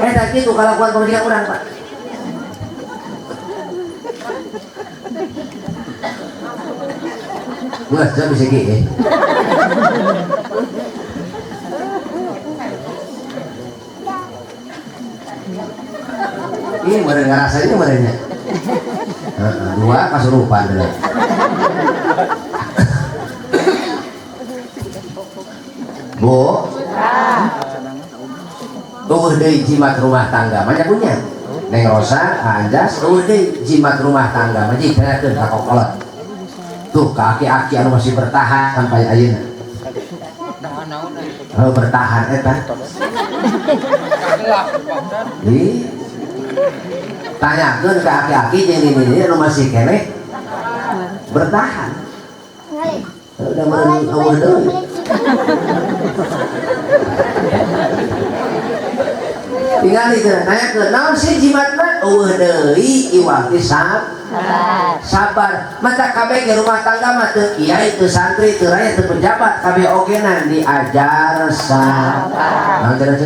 eta kitu kalakuan pamajikan urang Pak geus jadi bisa kieu ini mereka ngerasanya mereka dua kasurupan dulu Bu deui jimat rumah tangga banyak punya Neng Rosa Anjas deui jimat rumah tangga maji teukeun ka kokolot tuh aki-aki anu masih bertahan sampai ayeuna bertahan eta tanyakeun ke aki-aki jeung ini anu masih keneh bertahan udah meureun eueuh deui tinggal ditanyakeun naon sih jimatna eueuh deui iwal teh sabar mata kabeh ke rumah tangga mah teu kiai teu santri teu raya teu pejabat kabeh ogenan diajar sabar naon cenah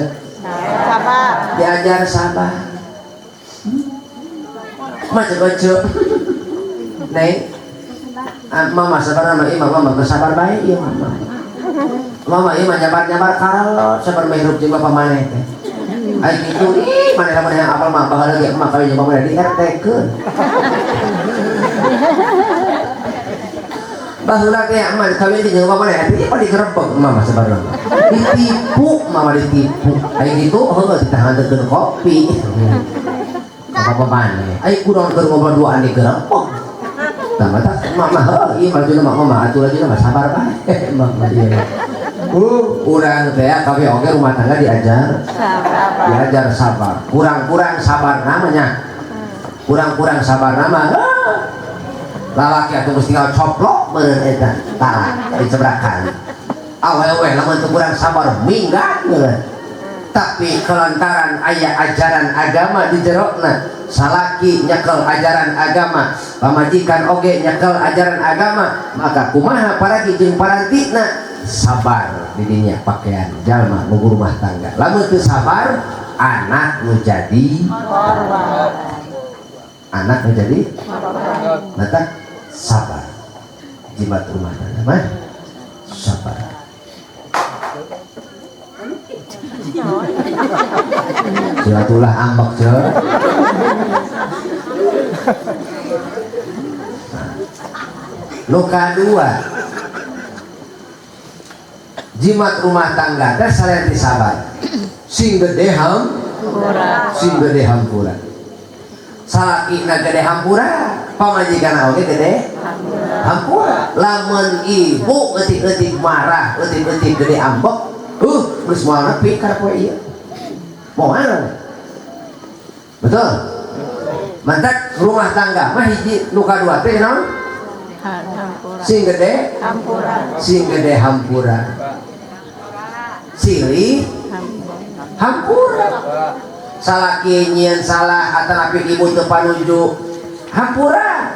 sabar diajar sabar macam-macam Neng mama sabar nama imam mama bersabar baik iya mama imam nyabar-nyabar kalau sabar menghirup jeung bapa maneh teh ai kitu ih maneh yang apal mah baheula ge mah kali jeung maneh di RT-keun baheula teh mah kawin jeung bapa maneh ieu mah digerebek mama sabar ditipu mama ditipu ai kitu heueuh ditahanteun kopi apa maneh ai kunaon keur ngobrol duaan di gerempok tah mata mama heuh ieu mah mama atuh lagi mah sabar bae mama ieu urang teh kabeh oge rumah tangga diajar sabar kurang-kurang sabar namanya kurang-kurang sabar nama lalaki atuh mesti tinggal coplok meureun eta tah di seberang kali awewe lamun teu kurang sabar minggat meureun tapi kelantaran aya ajaran agama di jerokna, salaki nyekel ajaran agama, pamajikan oge nyekel ajaran agama, maka kumaha paragi jeung parantina sabar di dinya pakaian jalma nu rumah tangga. Lamun teu sabar anak nu jadi korban, anak nu jadi mata sabar jimat rumah tangga mah sabar. Jatuhlah ambek je. Luka dua, jimat rumah tangga teh salian disabar. Sing gede hampura. Salakina gede hampura, pamajikan oge gede hampura. Lamun ibu eutik-eutik marah, eutik-eutik gede ambek, geus moal nepi ka poe ieu. Moal. Betul? Mantap rumah tangga mah hiji nu kadua teh naon? Sing gede hampura. Sing gede hampura. Silih hampura. Salaki nyieun salah atanapi ibu teu panuju hampura.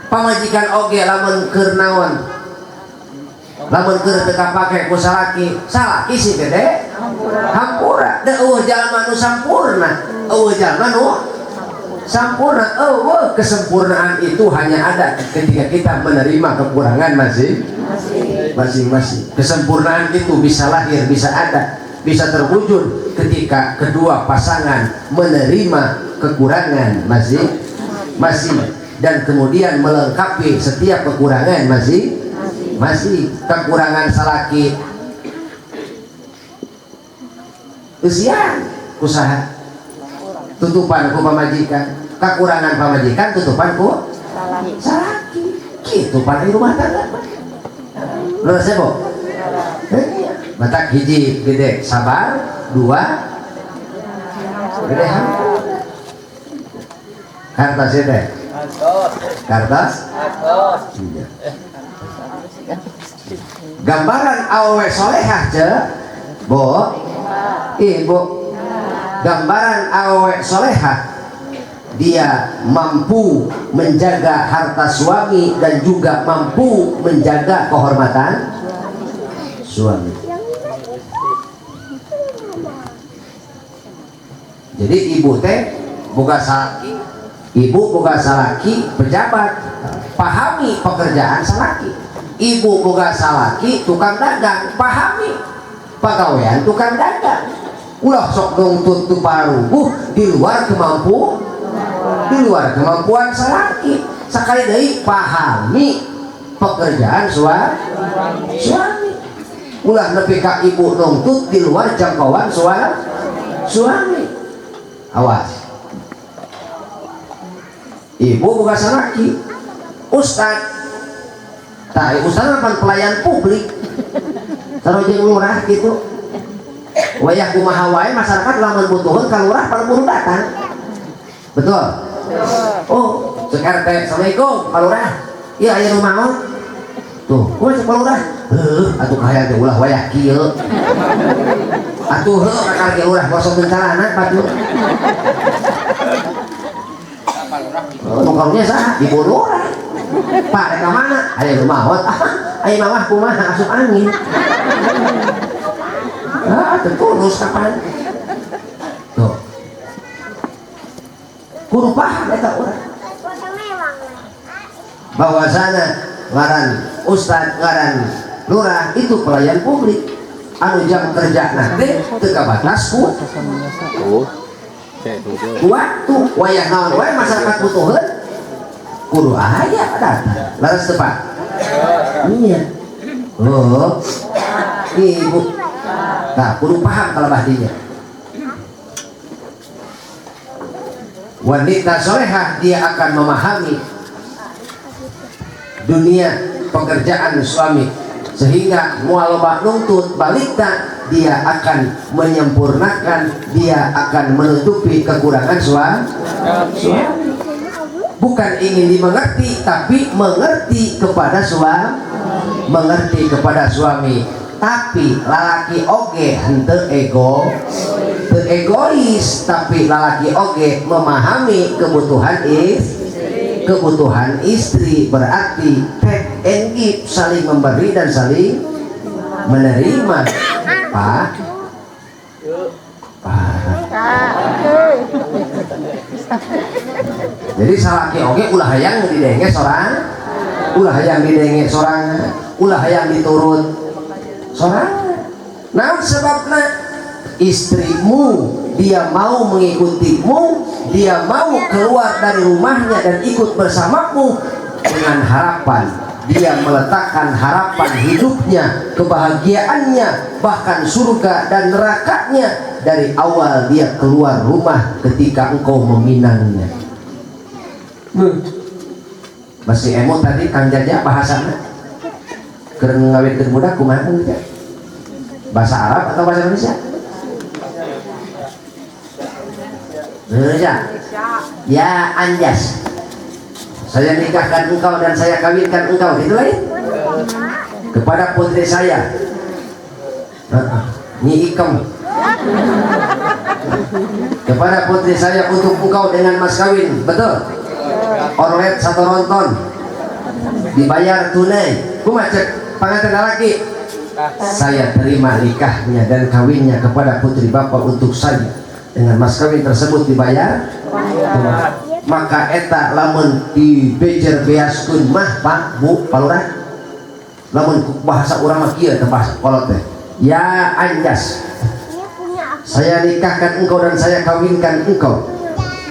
Pamajikan oge lamun keur naon? Lamun keur teu kapake ku salaki si gede hampura. Da eueuh jalma nu sampurna, eueuh jalma nu sampurna. Eueuh kesempurnaan itu hanya ada ketika kita menerima kekurangan masing-masing. Kesempurnaan itu bisa lahir, bisa ada, bisa terwujud ketika kedua pasangan menerima kekurangan masing-masing dan kemudian melengkapi setiap kekurangan masing-masing. Kekurangan salaki usia usaha tutupan ku pamajikan, kekurangan pamajikan tutupan ku salaki. Kitu pada rumah tangga. Lurus ya, Bo? Matak hiji gede sabar, dua gede hampura. Kartas ya teh? Kartas? Iya. Gambaran awewe solehah ce, Bo? Ibu. Gambaran awewe solehah, dia mampu menjaga harta suami dan juga mampu menjaga kehormatan suami. Jadi ibu teh boga salaki, ibu boga salaki pejabat, pahami pekerjaan salaki. Ibu boga salaki tukang dagang, pahami pagawean tukang dagang. Ulah sok nuntut tu paruguh di luar kemampuan salaki. Sakali deui pahami pekerjaan suami. Ulah nepi ka ibu nuntut di luar jangkauan suami. Awas. Ibu bukan salaki, ustad. Tah ustad kan pelayan publik. Taruh jeung lurah gitu. Wayah kumaha wae masyarakat lamun butuhun ka lurah palebur datang. Betul? Oh, sekarang teh assalamualaikum Pak Lurah. Iya aya nu maot. Tuh, kumaha cek Pak Lurah? Atuh kahayang teh ulah wayah kieu. Atuh kakar ge lurah gosok bencarana patuh. Pokoknya saha ibu lurah. Pak rek ka mana? Aya nu maot. Aya mawah kumaha asup angin. Terus kapan? Tuh. Kudu paham eta urang. Bahwasana ngaran ustad, ngaran lurah itu pelayan publik. Anu jam kerja nanti teu kabatas ku waktu wayah naon wae masyarakat butuheun kudu aya datang. Laras tepat. Iya. Oh. Ibu. Nah, kudu paham kalau bahdinya. Wanita solehah dia akan memahami dunia pekerjaan suami sehingga mual loba nuntut balita dia akan menyempurnakan, dia akan menutupi kekurangan suami. Bukan ingin dimengerti tapi mengerti kepada suami, mengerti kepada suami. tapi lalaki oge henteu egois, tapi lalaki oge memahami kebutuhan istri, berarti take and give, saling memberi dan saling menerima. Pak jadi salaki oge ulah hayang didenge sorang, ulah hayang didenge sorang, ulah hayang diturut sorang. Nah sebabna istrimu dia mau mengikutimu, dia mau keluar dari rumahnya dan ikut bersamamu dengan harapan dia meletakkan harapan hidupnya, kebahagiaannya, bahkan surga dan nerakanya dari awal dia keluar rumah ketika engkau meminangnya. Masih emo tadi Kang Jaja bahasanya keur ngawinkeun budak kumaha gitu? Bahasa Arab atau bahasa Indonesia? Indonesia. Ya anjas. Saya nikahkan engkau dan saya kawinkan engkau, itu lain. Kepada putri saya. Nyi Ikem. Kepada putri saya untuk engkau dengan mas kawin, betul? Orlet satu ronton. Dibayar tunai. Kumaha cek panganten laki. Saya terima nikahnya dan kawinnya kepada putri bapak untuk saya. Dengan mas kawin tersebut dibayar tunai. Maka eta lamun di bejer beaskeun mah Pak Bu Palurah, lamun bahasa urang mah kieu teh bahasa kolot teh. Ya anjas, saya nikahkan engkau dan saya kawinkan engkau.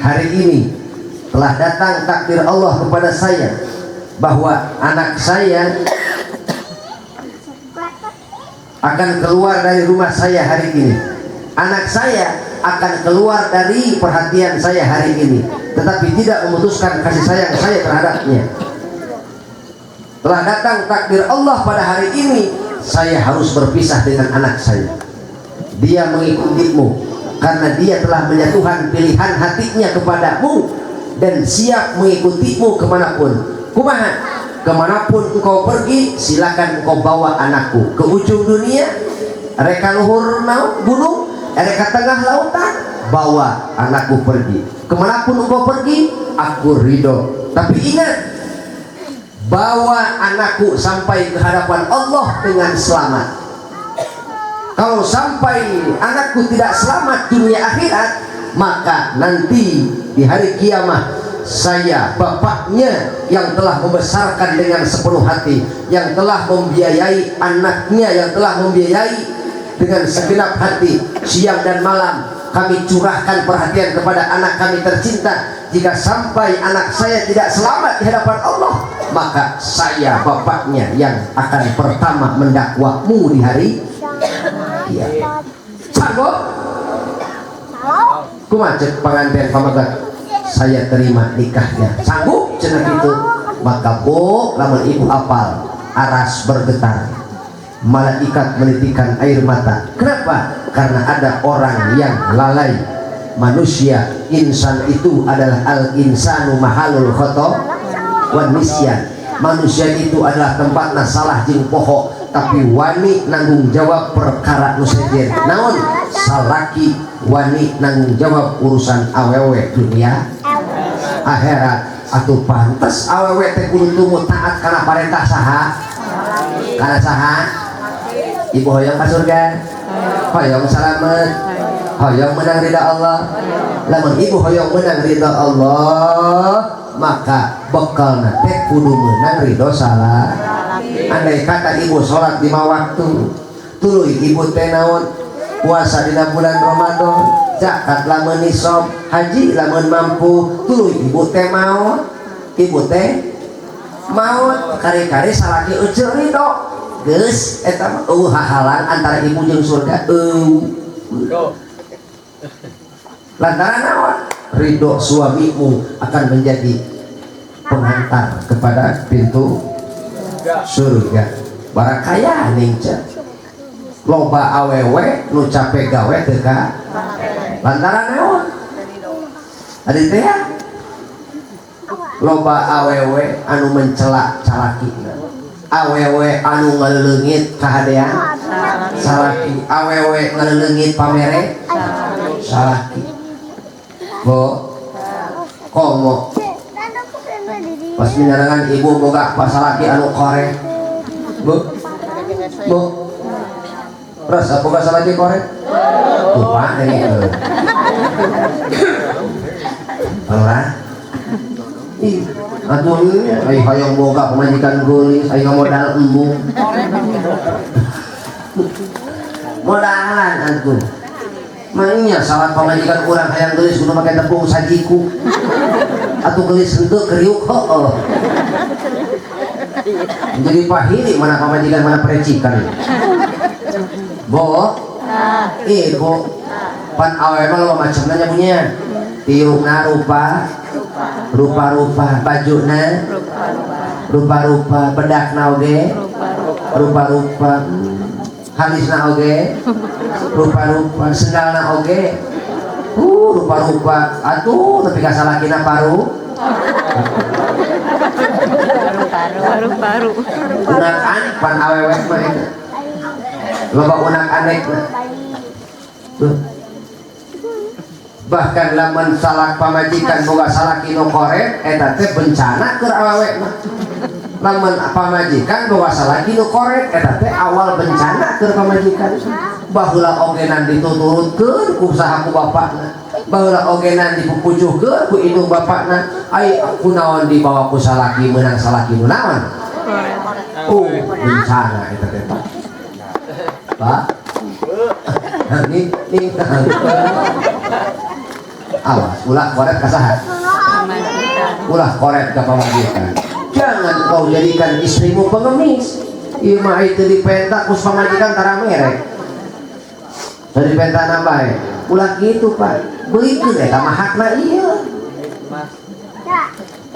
Hari ini telah datang takdir Allah kepada saya bahwa anak saya akan keluar dari rumah saya hari ini. Anak saya akan keluar dari perhatian saya hari ini, tetapi tidak memutuskan kasih sayang saya terhadapnya. Telah datang takdir Allah pada hari ini, saya harus berpisah dengan anak saya. Dia mengikutimu karena dia telah menjatuhkan pilihan hatinya kepadamu dan siap mengikutimu kemanapun. Kumaha? Kemanapun engkau pergi, silakan engkau bawa anakku ke ujung dunia, reka luhur gunung, reka tengah lautan, bawa anakku pergi. Kemanapun engkau pergi, aku ridho. Tapi ingat, bawa anakku sampai ke hadapan Allah dengan selamat. Kalau sampai anakku tidak selamat dunia akhirat, maka nanti di hari kiamat saya bapaknya yang telah membesarkan dengan sepenuh hati, yang telah membiayai anaknya, yang telah membiayai dengan segenap hati, siang dan malam kami curahkan perhatian kepada anak kami tercinta. Jika sampai anak saya tidak selamat di hadapan Allah, maka saya bapaknya yang akan pertama mendakwamu di hari kiamat. Sanggup? Kumacet pengantin pamagat, saya terima nikahnya. Sanggup cenah itu? Maka Bu, lamun ibu apal, aras bergetar, malaikat menitikan air mata. Kenapa? Karena ada orang yang lalai. Manusia, insan itu adalah al-insanu mahalul khoto wan nisyan. Manusia itu adalah tempatna salah jeung poho, tapi wani nanggung jawab perkara nu sejen. Naon? Salaki wani nanggung jawab urusan awewe dunia akhirat. Atuh pantes awewe teh kudu tumut taat kana parentah saha? Kana saha? Ibu hoyong ka surga, hoyong salamet, hoyong menang ridha Allah. Lamun ibu hoyong menang ridha Allah, maka bekalna teh kudu menang ridho salah. Andai kata ibu sholat 5 waktu, tuluy ibu teh naon puasa dina bulan Ramadan, zakat lamun nisab, haji lamun mampu, tuluy ibu teh maot, ibu teh maot, kari-kari salaki uceur ridho. Geus eta mah hahalan antara ibu jeung surga. Lantaran naon? Ridho suamimu akan menjadi pengantar kepada pintu surga. Barakaya ningca loba awewe nu capek gawe teu ka lantaran naon? Adi teh loba awewe anu mencela calakina, awewe anu ngaleungit kahadean salaki awewe ngaleungit pamere salaki bo komo pas minyarangan ibu boga pasalaki anu korek bu rasa boga salaki korek tuh dari itu orang atuh ai hayang boga pemajikan geulis ai modal embung modalan atuh mainnya salat pemajikan urang hayang geulis kudu make tepung sajiku atuh geulis henteu kriuk heueuh jadi pahili mana pemajikan mana perecikan bo ibu pan awe mah lo macamna nya punya tiungna rupa-rupa bajuna rupa-rupa bedakna oge rupa-rupa halisna oge rupa-rupa sendalna oge rupa-rupa atuh tapi ka salakina paru unak anek pan awewe mah itu loba unak anek bahkan lamun salak pamajikan boga salaki nu korek eta teh bencana keur awewe mah lamun pamajikan boga salaki nu korek eta teh awal bencana keur pamajikan baheula ogenan dituturutkeun ku saha ku bapakna baheula ogenan dipupujuhkeun ku indung bapakna ai kunaon dibawa ku salaki meunang salaki nu naon bencana eta teh Pak ini awas ulah korek kasaha ulah korek ke pamajikan jangan kau jadikan istrimu pengemis ieu mah itu dipentak kus pamajikan tara merek dari pentak nambahe ulah gitu Pak beulikeun eta mah hakna ieu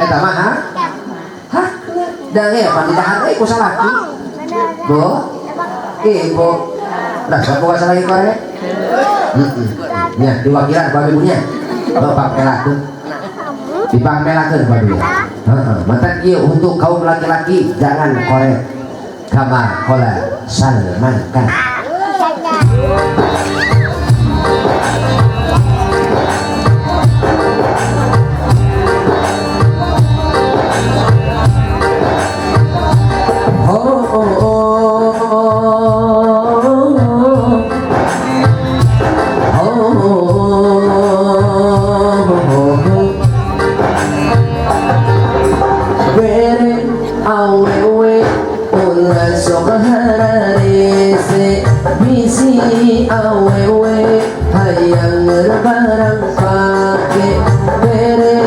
eta mah hakna da ge pan ditahan euy ku salaki bo ibu rasa boga salaki korek nya diwakilan babe punya bapak melakeun dipamelakeun babe mata ieu untuk kaum laki-laki jangan korek kama qala Salman kan awewe hayang barang pake bere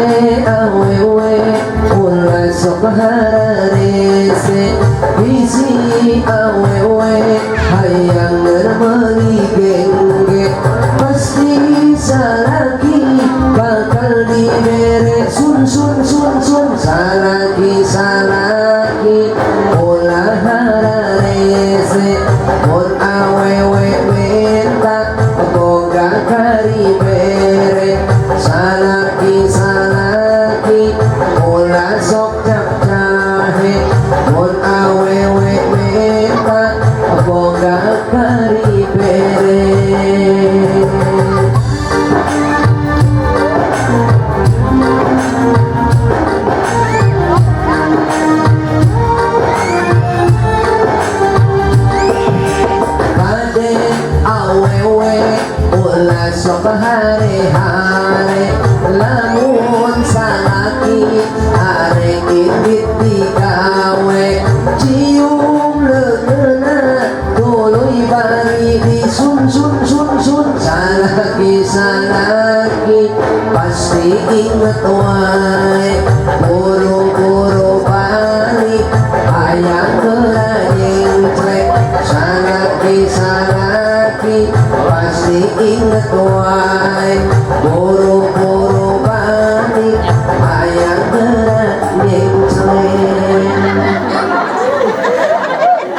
awewe ulah sok hararese bisi awewe hayang meuli gengge pasti salaki bakal dibere sun salaki ulah hararese mun awewe kari bere salaki ulah sok jahe mun awewe menta boga kari bere pade awewe ulah sok hare-hare lamun salaki arek indit digawe cium leungeuna tuluy bari disun salaki pasti inget wae buru-buru balik hayang heula jengclek salaki pasti inget wae buru-buru balik hayang gerak jengclek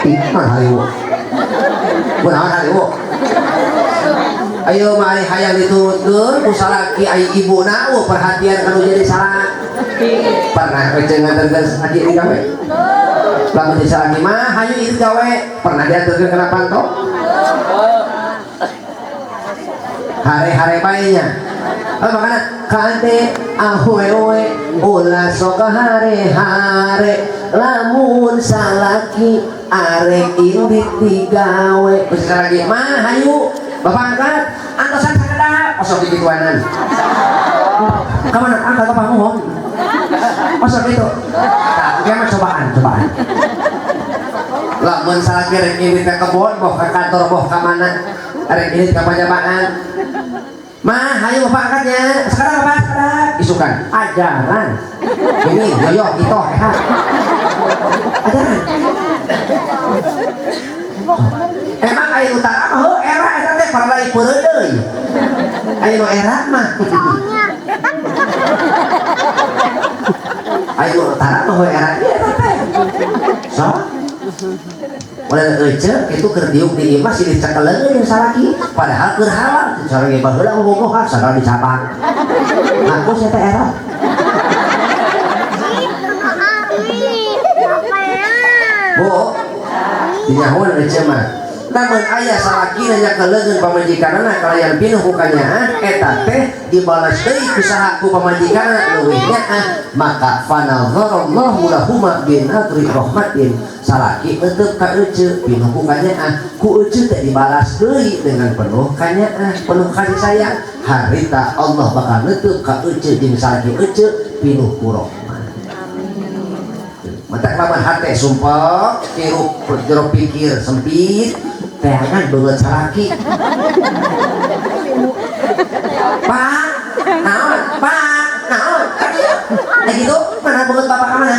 ikman haliwo kunaon haliwo ayo mari hayang diturutkeun ku salaki ai ibuna perhatian kanu jadi salah pernah kecengan terus lagi di gawe lamun di salaki mah hayu ieu gawe pernah diaturkeun kana panto Hare-hare baiknya. Makanya kade ahoe-oe ulah sok hare-hare lamun salaki arek indit digawe. Bisa lagi mah hayu bapak angkat antosan sakadap osok digituanan. Kemana angkat apa ngomong? Osok gitu. Tak, dia mah cobaan. Lamun salaki arek indit ke kebon, boh ke kantor, boh ke mana? Arek indit ke pajabaan. Mah, ayo bapak angkatnya. Sekarang apa? Sekarang isukan ajaran. Ini yoyo itu ajaran. Emang ayo utara mah era eta teh parlai peureun deui. Ayo nu era mah. Ayo utara mah era eta teh. So. Mulai ece itu kerdiuk di imah sih dicekeleun yang salaki padahal keur halal sareng baheula bobogohan sagala dicabang aku sia teh era bo dinyahoan ece mah namun ayah salaki nanya keleungeun pamajikanana kalayan pinuh kukanya eta teh dibalas deui ku saha ku pamajikanana leuwih nyaah maka fanadharallahu lahuma binadri rahmatin salaki tetep ka ece pinuh kukanya ku ece teh dibalas deui dengan penuh kanya penuh kasih sayang harita Allah bakal netep ka ece jeung salaki ece pinuh ku rahmat. Mata lawan hate sumpah jero pikir sempit teangan banget salaki. Pak, naon? Nah gitu, mana banget bapak kemana?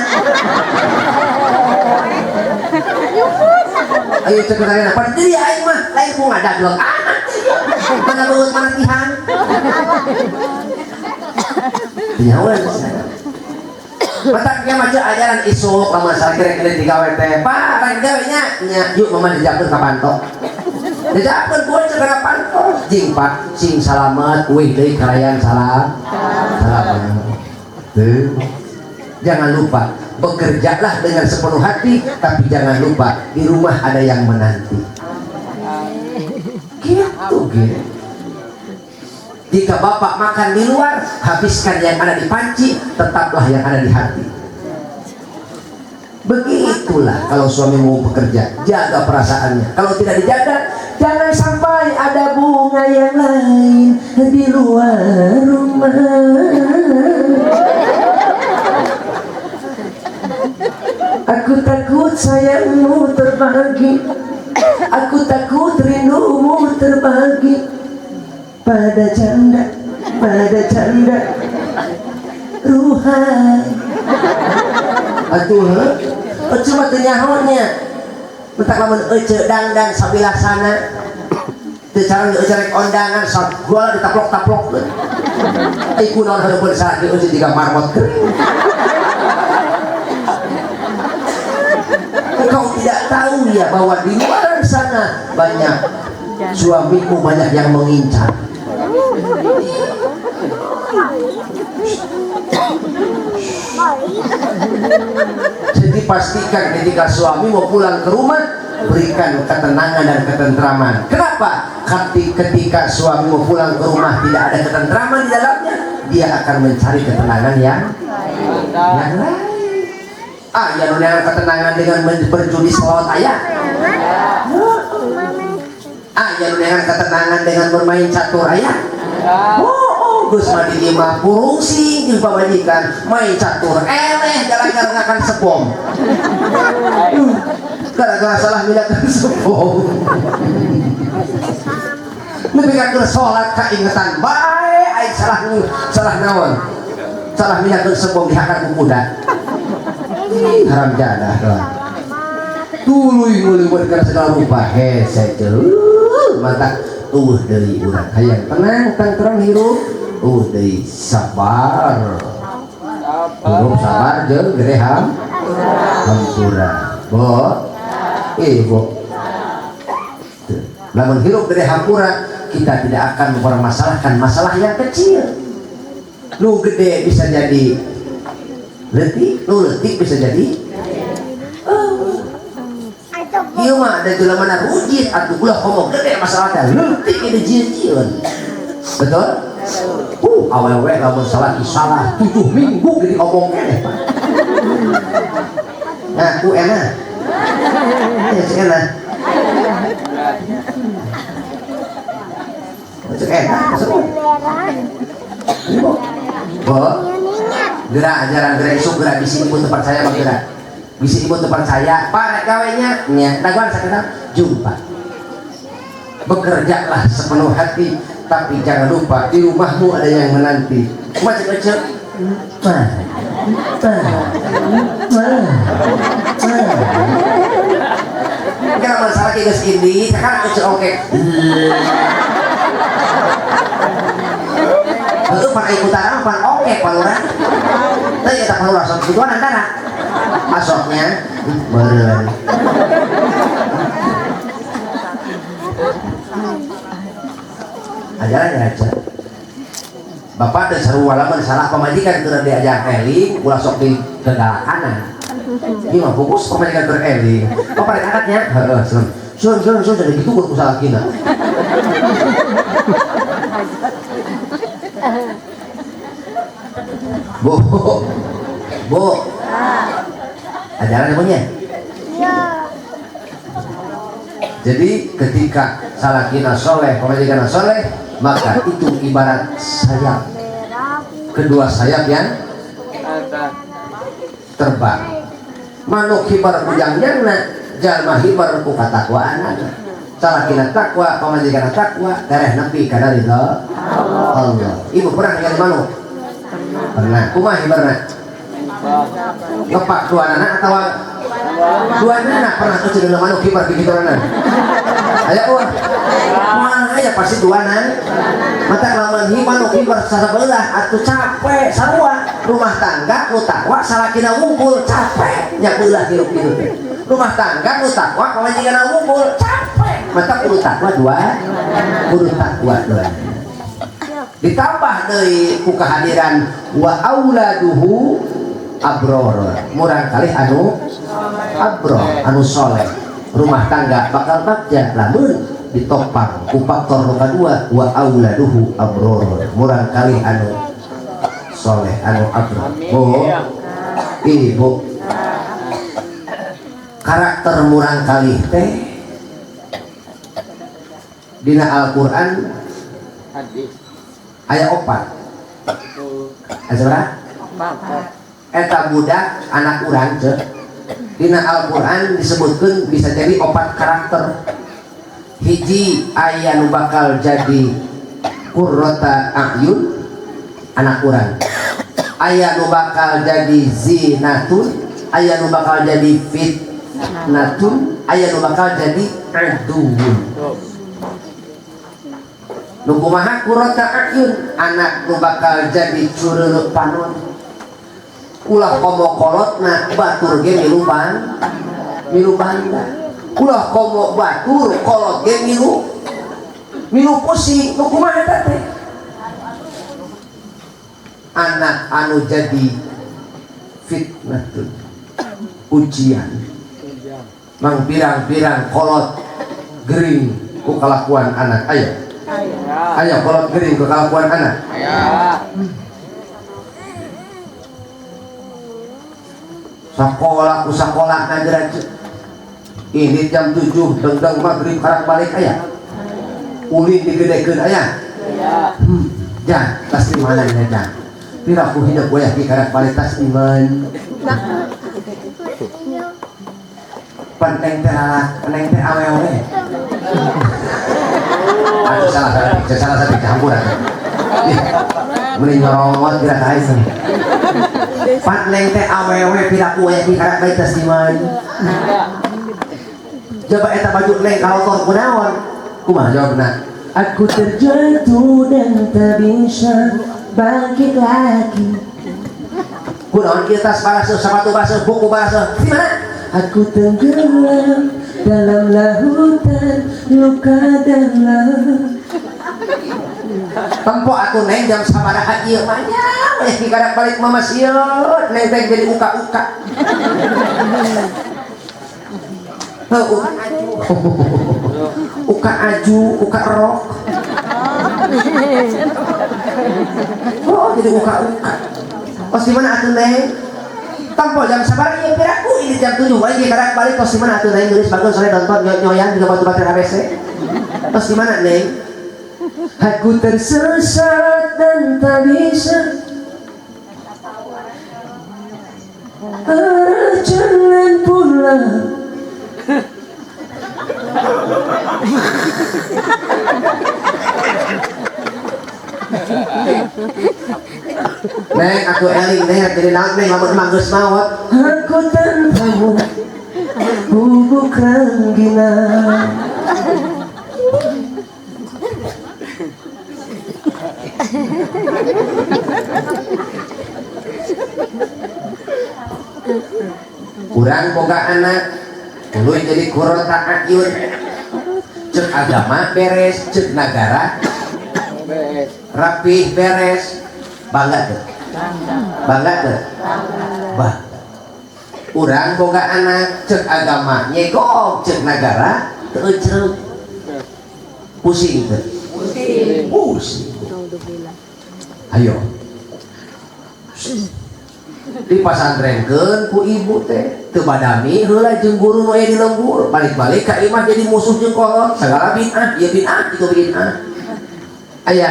Ayo cek lagi, pada jadi aing mah, lain ku ngadak blok. Mana banget mana tihan? Nyawan. Mataknya macam ajaran isuk sama sakit kira digawe teh. Pak, rek gawe nya yuk mama dijakeun ka pantok. Dijakeun kuat segera pantok. Jing Pak, sing salamet wih deui kalayan salam. Tuh. Jangan lupa bekerjalah dengan sepenuh hati, tapi jangan lupa di rumah ada yang menanti. Gitu. Jika bapak makan di luar, habiskan yang ada di panci, tetaplah yang ada di hati. Begitulah kalau suami mau bekerja, jaga perasaannya. Kalau tidak dijaga, jangan sampai ada bunga yang lain di luar rumah. Aku takut sayangmu terbagi, aku takut rindumu terbagi. Pada janda ruhai. Atuh cuma teu nyahonya mentak lamun ece dangdang sabilah sana teu carang ece rek ondangan sagala ditaplok-taplok ai kunaon hareupeun salaki ece jiga marmot kering. Kau tidak tahu ya bahwa di luar sana banyak suamimu banyak yang mengincar. Jadi pastikan ketika suami mau pulang ke rumah, berikan ketenangan dan ketentraman. Kenapa? Ketika suami mau pulang ke rumah tidak ada ketentraman di dalamnya, dia akan mencari ketenangan yang lain. Yang dengan ketenangan dengan berjudi selawat ayah. Yang dengan ketenangan dengan bermain catur ayah. Gus madi mah purungsing jeung pamajikan main catur eleh gara-gara ngakan sepom. Gara-gara salah milahkeun sepom. Nepi ka keur salat kaingetan bae aing salah naon. Salah milahkeun sepom dihakan ku kuda. Haram jadah doang. Tuluy ngeuleumeuh kana segala rupa hese teuh mata deui urang hayang tenang tentrem hirup. Deui sabar. Hirup sabar jeung gede hampura. Bo. Lamun hirup gede hampura, kita tidak akan mempermasalahkan masalah yang kecil. Nu gede bisa jadi letik, nu letik bisa jadi ieu mah da jelema na rujit atuh ulah ngomong gede masalah teh leutik ini jieun. Betul? Awewe lamun salah 7 minggu geuning ngomong keneh. Nah, ku enak. Ya enak. Cek enak, seru. Gerak ajaran gerak isuk gerak bisi ibu tempat saya bergerak. Bisi ibu tempat saya, Pak gawenya nya daguan sakeuna jumpa. Bekerjalah sepenuh hati, tapi jangan lupa di rumahmu ada yang menanti. Macam-macam. Kalau masalah kayak gini, sekarang oke. Itu pakai ikutan apa? Oke, palura. Tapi kita palura sok gituan antara. Masuknya beren. Ajaran ya aja. Bapak teh sarua lamun salah pamajikan teu diajak eling, ulah sok di kegalakanan. Ieu mah fokus pamajikan teu eling. Bapak rek angkatnya, heeh, sun jadi gitu kudu salah kina. Bu, ajaran punya? Iya. Jadi ketika salakina soleh, pemajikan soleh, maka itu ibarat sayap. Kedua sayap yang terbang. Manuk hibar kujang-jangna, jalma hibar ku katakwaan. Salakina takwa, pemajikan takwa, dareh nepi ka ridho Allah. Ibu pernah ningali manuk? Pernah. Kumaha hibarna? Ngepak dua anak atau dua anak pernah tuh dengan manuk hibar begitu anak. Ayo mana aja pasti dua anak. Mata lamun manuk hibar sasabelah atuh capek sarua. Rumah tangga nu takwa salakina ngumpul capek nya beulah hirup-hirup. Rumah tangga nu takwa pamajikanna ngumpul capek. Mata kudu takwa dua. Ditambah dari ku kehadiran wa auladuhu abror, murang kali anu abror, anu soleh. Rumah tangga bakal bagja lamun ditopang ku faktor nu kadua wa auladuhu abror, murang kali anu soleh, anu abror. Ibu karakter murang kali teh dina Al-Qur'an aya 4. Aya eta budak anak urang teh dina Al-Qur'an disebutkeun bisa jadi 4 karakter. Hiji aya nu bakal jadi qurrata a'yun anak urang. Aya nu bakal jadi zinatun, aya nu bakal jadi fitnatun, aya nu bakal jadi aduun. Nu kumaha qurrata a'yun anak nu bakal jadi cureureuk panon. Ulah komo kolotna batur ge milu banda. Ulah komo batur kolot ge milu pusing. Nu kumaha eta teh? Anak anu jadi fitnatun ujian. Mang pirang-pirang kolot gering ku kalakuan anak aya. Aya kolot gering ku kalakuan anak. Aya. Sakola ku sakola nagara ini jam 7 dengdeng maghrib karak balik aya ulin digedekeun aya jangan tas di mana nya jangan pira ku hidup goyah di karak balik tas iman penting teh awewe aduh salah satu campuran mending nyorot gerak aja Pat neng teh awewe pira kue di karak baik tas diman. Coba eta baju neng kalau tor kunaon. Kumaha jawabna? Aku terjatuh dan tak bisa bangkit lagi. Kunaon kieu tas baraseun sepatu baraseun buku baraseun. Di mana? Aku tenggelam dalam lautan luka dan tempo atuh neng jam sabaraha ieu mah nya di karak balik mama sieun neng teh jadi uka-uka. Uka aju, uka rok. Oh, jadi uka. Pos di mana atuh neng? Tampol jam sabar ieu piraku ini jam 7 wae ge kadang balik pos di mana atuh neng geus bagus sore nonton nyoyan juga batu baterai ABC. Pos di mana neng? Aku tersesat dan tak bisa jalan pulang. Neng aku eling neng jadi naon neng lamun manggeus maot. Aku tanpamu bubuk rangginang. Kurang boga anak tuluy jadi kurota akyun cek agama beres cek negara rapih beres bangga tuh bangga tuh bah kurang boga anak cek agama nyegok cek negara teu pusing tuh pusing ayo di pasantrenkeun ku ibu teh teu badami heula jeung guru nu aya di lembur balik-balik ka imah jadi musuh jeung kolot sagala bid'ah ieu bid'ah itu bid'ah aya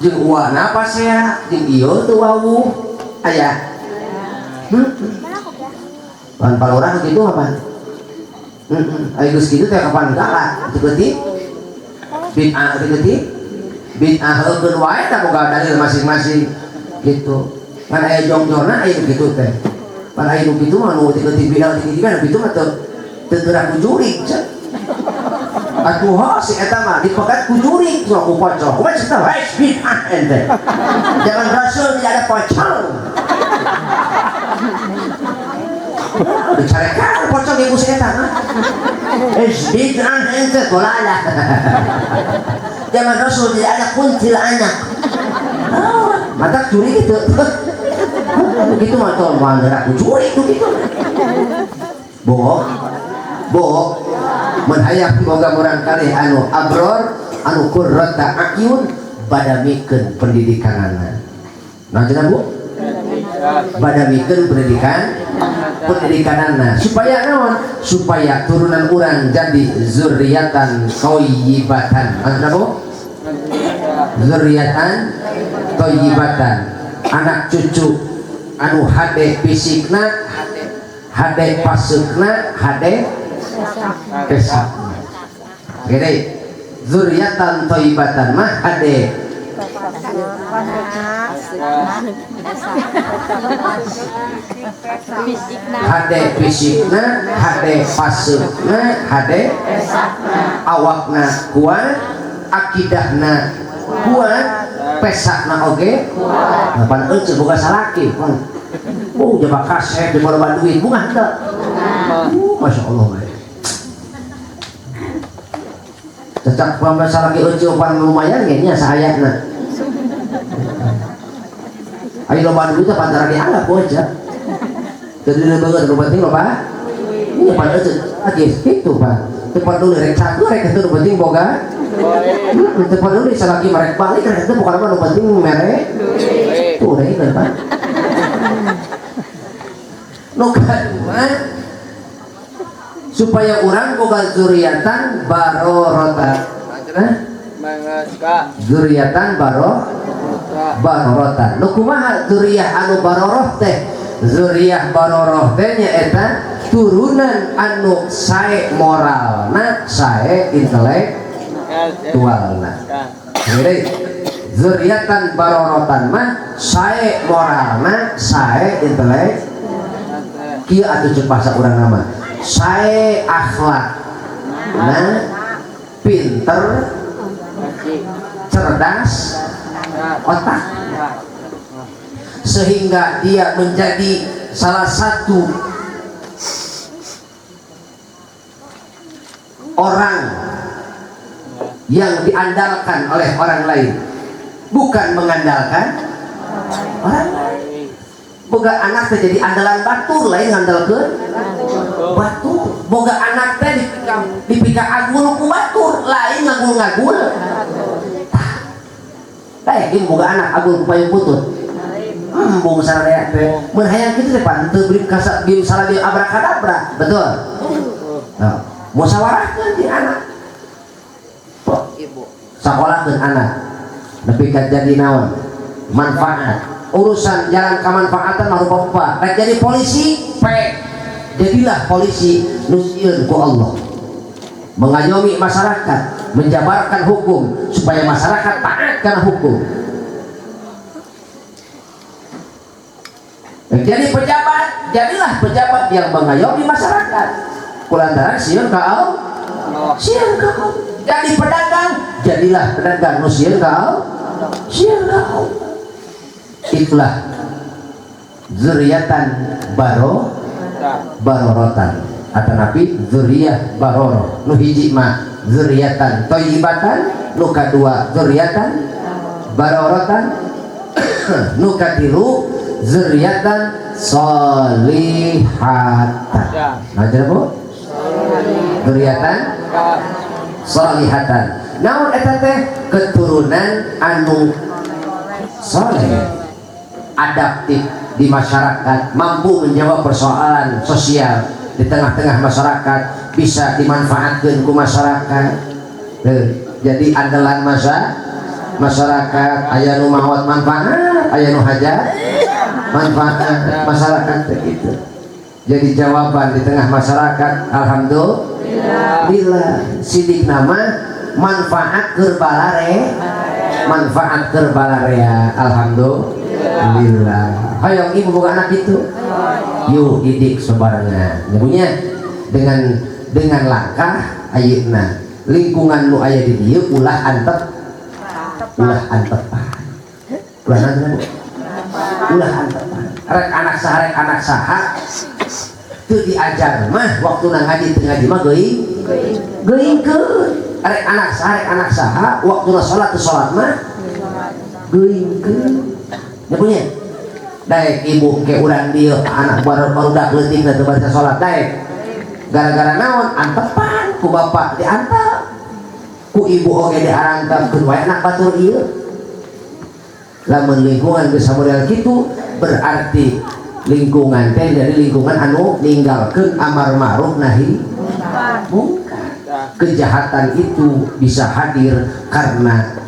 jeung uwana apa saya jeung ieu teu wawuh aya pan palurah kitu apa aya geus kitu teh kapan galak itu geutik bid'ah itu geutik bid'ah heukeun wae tah boga dalil masing-masing gitu. Kan aya jongjorna aya kitu teh. Pan aya nu kitu mah nu ti bid'ah ti kan kitu mah teu gerak ku jurig cenah. Atuh si eta mah dipegat ku jurig so ku pocong. Kumaha cenah wae bid'ah ente. Jangan rasul tidak ada pocong. Dicarekan pocong ibu si eta mah. Bid'ah ente kolala. Zaman Rasul tidak ada kuntil anak. Mata curi gitu. Begitu mah tuh mau gerak curi itu gitu. Bo, mun hayang boga murang kali anu abror, anu qurrata akyun badamikeun pendidikanana. Nah cenah Bu? Badamikeun pendidikanana supaya naon? Supaya turunan urang jadi zuriatan thayyibatan. Anu Bu? Zuriatan thayyibatan. Anak cucu anu hade fisikna, hade pasukna, hade pesakna. Gede. Zuriatan thayyibatan mah hade hade fisikna, hade pasukna, hade awakna kuat, akidahna kuat, pesakna oge kuat. Pan euceul boga salaki pan. Jaba kaset di bawah duit bunga henteu. Masya Allah we. Cecak pamrasa lagi euceul pan lumayan ge nya sahayatna. Ayo loba duit teh pantara dianggap aja. Jadi lebeungeun nu penting loba. Ini pan euceul age kitu pan. Teu perlu rek satu rek kitu nu penting boga. Teu perlu salaki merek balik rek kitu bukan nu penting mere. Tuh deui pan. Nu kadua supaya orang boga zuriatan barorotan. Zuriatan barorotan. Nu kumaha zuriyah anu baroroh teh? Zuriyah baroroh teh nyaeta turunan anu sae moralna, sae intelektualna. Jadi zuriatan barorotan mah sae moralna, sae intelek. Kieu atuh ceuk bahasa urang nama. Sae akhlakna, pinter, cerdas, otak, sehingga dia menjadi salah satu orang yang diandalkan oleh orang lain, bukan mengandalkan orang lain. boga anak teh jadi andalan batur lain ngandalkeun batur. Boga anak teh dipika agul ku batur lain ngagul-ngagul. Tah ieu boga anak agul ku payung putut. Embung sararea teh mun hayang kitu teh pan teu beri kasa bim salah bim abrakadabra. Betul. Nah, musyawarahkeun di anak. Sakolahkeun anak. Nepi ka jadi naon? Manfaat. Urusan jalan kemanfaatan marupa apa? Rek jadi polisi, jadilah polisi nusieun ku Allah. Mengayomi masyarakat, menjabarkan hukum supaya masyarakat taat karena hukum. Rek jadi pejabat, jadilah pejabat yang mengayomi masyarakat. Kulantaran sieun ka Allah. Sieun ka Allah. Jadi pedagang, jadilah pedagang nusieun ka Allah. Sieun ka Allah. Itulah zuriatan barorotan atau nabi zuriyah baroro. Nu hiji mah zuriatan thayyibatan, nu kadua zuriatan barorotan, nu katilu zuriatan solihatan. Ngajar Bu? Zuriatan solihatan. Namun eta teh keturunan anu soleh, adaptif di masyarakat, mampu menjawab persoalan sosial di tengah-tengah masyarakat, bisa dimanfaatkan ke masyarakat. Jadi andalan masyarakat, aya nu mawat manfaat, aya nu hajat manfaat masyarakat begitu. Jadi jawaban di tengah masyarakat, alhamdulillah. Sidik nama manfaat kerbalare, manfaat kerbalarea, alhamdulillah. Hayang ibu bukan anak itu, yuk didik sebarengan. Nyebunya dengan langkah ayeuna lingkungan nu aya di dieu ulah antepan, ulah antepan. Rek anak saha teu diajar mah waktu ngaji teu ngaji mah geuingkeun. Rek anak saha waktu salat teu salat mah geuingkeun. Nyebunya daek ibu ke urang dieu anak barudak leutik teu baca salat daek gara-gara naon antepan ku bapak diantep ku ibu oge diarantepkeun wae anak batur ieu. Lamun lingkungan geus samodel kitu berarti lingkungan teh dari lingkungan anu ninggalkeun amar ma'ruf nahi mungkar. Kejahatan itu bisa hadir karena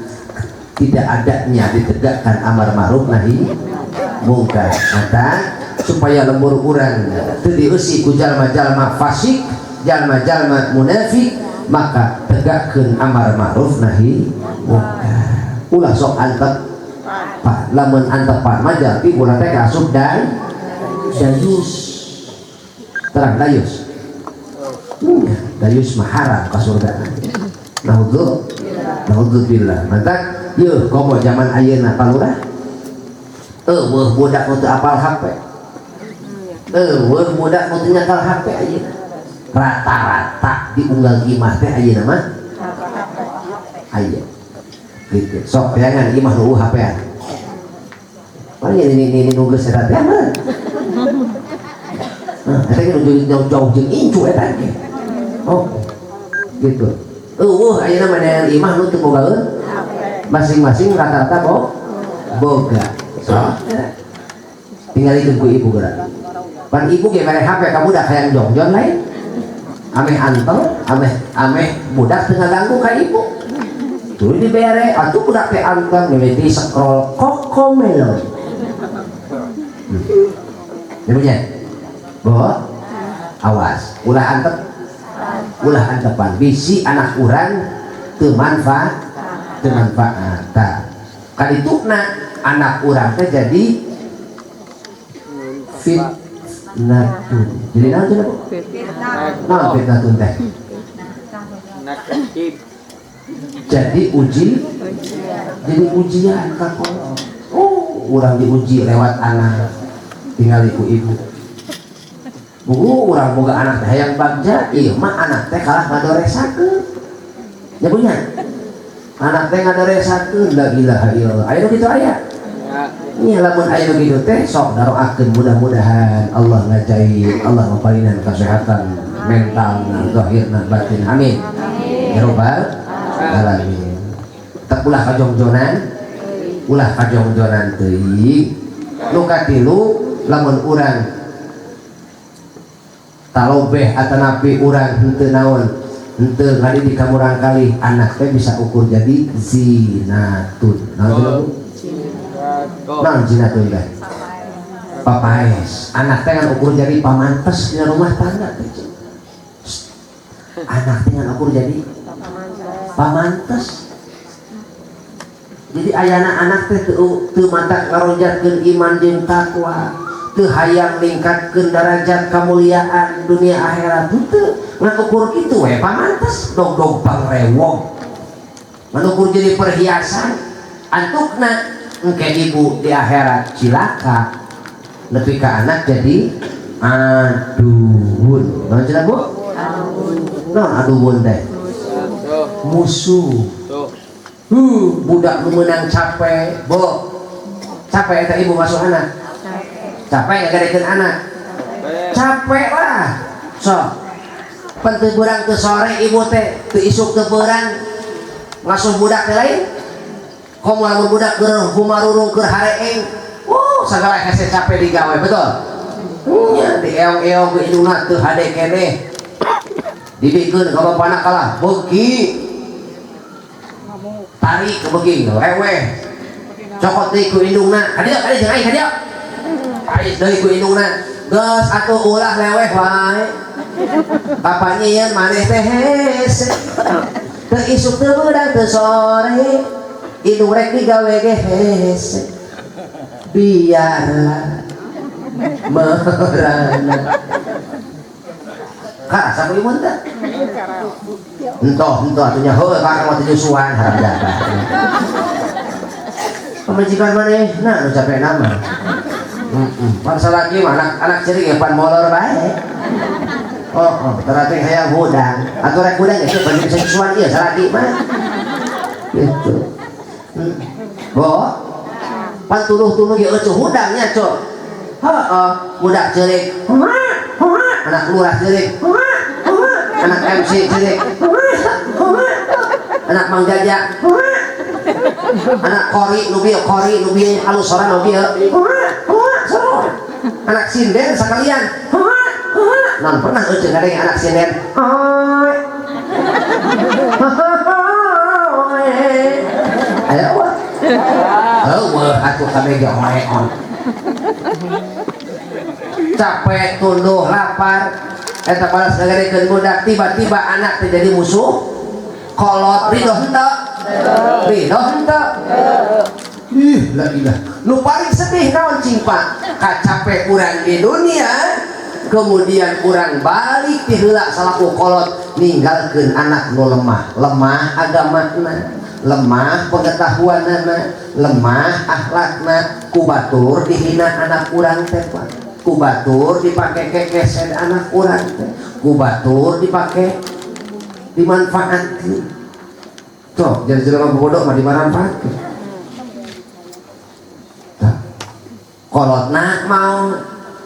tidak adanya ditegakkan amar ma'ruf nahi mungkar. Maka supaya lembur urang teu dieusi ku jalma-jalma fasik, jalma-jalma munafik, maka tegakkeun amar ma'ruf nahi mungkar. Ulah sok antep Pak, lamun antepan mah jadi ulah teh kasub dayus. Terang dayus. Dayus mah haram ka surga. Naudzubillah. Mantak yeuh komo zaman ayeuna palurah. Weuh budak nu teu apal HP. Weuh budak nu teu nyakal HP ayeuna. Rata-rata diunggal imah teh ayeuna mah aya. Gitu. Sok jangan imah nu HP-an. Mana ini nugas eta teh mah. Eta ge jauh jeung incu eta ge. Oh. Gitu. Ayeuna mah imah nu teu bogaeun. Masing-masing rata-rata boga. So, tinggalikeun ku ibu geura. Pan ibu ge mere HP kamu dah hayang jongjon lain. Ameh anteng, ameh budak teu ngaganggu ka ibu. Tuh dibere, atuh budak teh anteng mimiti scroll Cocomelon. Nyebunya, bahwa awas, ulah antepan. Bisi anak urang teu manfaat. Kaditukna anak urang teh jadi fitnatun. Jadi naon cenah Bu? Fitnatun teh. Jadi ujian kakak. Urang diuji lewat anak tinggal ibu. Urang boga anak teh hayang bagja, ieu mah anak teh kalah ngadoresakeun. Ya punya. Anak teh ngadoresakeun la ilaha illallah. Aya kitu aya. Nya lamun aya kitu teh sok daroakeun mudah-mudahan Allah ngajaib, Allah ngapalinan kesehatan mental, zahirna, batin. Amin. Ya rabbal alamin. Tak ulah kajongjonan, ulah kajongjonan teuing. Nu katilu lamun urang talobeh atanapi urang henteu naon, henteu ngadidik ka murang kali anak teh bisa ukur jadi zinatun. Naon nah Cina tuh kan papaes anak teh kan ukur jadi pamantes di rumah tangga anak teh kan ukur jadi pamantes jadi ayana anak teh teu mata ngaronjatkeun iman jeung takwa teu hayang ningkatkeun derajat kamuliaan dunia akhirat teu ngan ukur kitu we pamantes dog-dog pangrewong ngan ukur jadi perhiasan antukna engke ibu di akhirat cilaka lebih ke anak jadi aduun. Naon cenah Bu? Naon aduun teh? Musuh. Budak nu meunang capek, Bu. Capek eta ibu masuk anak. Capek ngagadekeun anak. Capek lah. Sok. Pan teu beurang teu sore ibu teh teu isuk teu beurang ngasuh budak teh lain. Komo lamun budak keur humarurung keur hareeng, sagala hese capek digawe, betul? Nya dieong-eong ke indungna teu hade keneh. Dibikeun ka bapana kalah, beuki. Tarik ke beuki, leweh. Cokot deui ku indungna, kadieu jeung aing kadieu. Tarik deui ku indungna, geus atuh ulah leweh wae. Papanya maneh teh hese. Teu isuk teu beurang teu sore. Indung rek digawe ge hese biarlah merana karasa ku imun teh entoh atunya heuh kakang mah teu suan harap jaga pamajikan maneh nah nu capek nama pan salaki mah anak ceurik ge pan molor bae terate hayang hudang atuh rek hudang geus banyak suan ieu salaki mah gitu. Bo, pan tuluh-tuluh ge eueuh hudangnya cok. Heeh, budak ceurik. Anak lurah ceurik. Anak MC ceurik. Anak Mang Jaja. Anak kori nu bieu halus soran nu bieu. Anak sinden sakalian. Non pernah eueuh ngadeng anak sinden. Ayo atuh kamega horeon capek tunduh lapar eta balas ngagedekeun budak tiba-tiba anak teh jadi musuh kolot ridho henteu la ilah nu paling sedih naon cingpa kacapek urang di dunia kemudian urang balik ti heula salaku kolot ninggalkeun anak nu lemah agamana lemah pengetahuanana, lemah akhlakna, kubatur dihina anak urang teh, kubatur dipake kekesen anak urang teh, kubatur dipake dimanfaatkeun. Tuh, jadi jelema bodoh mah dimanfaatkeun. Kolotna mau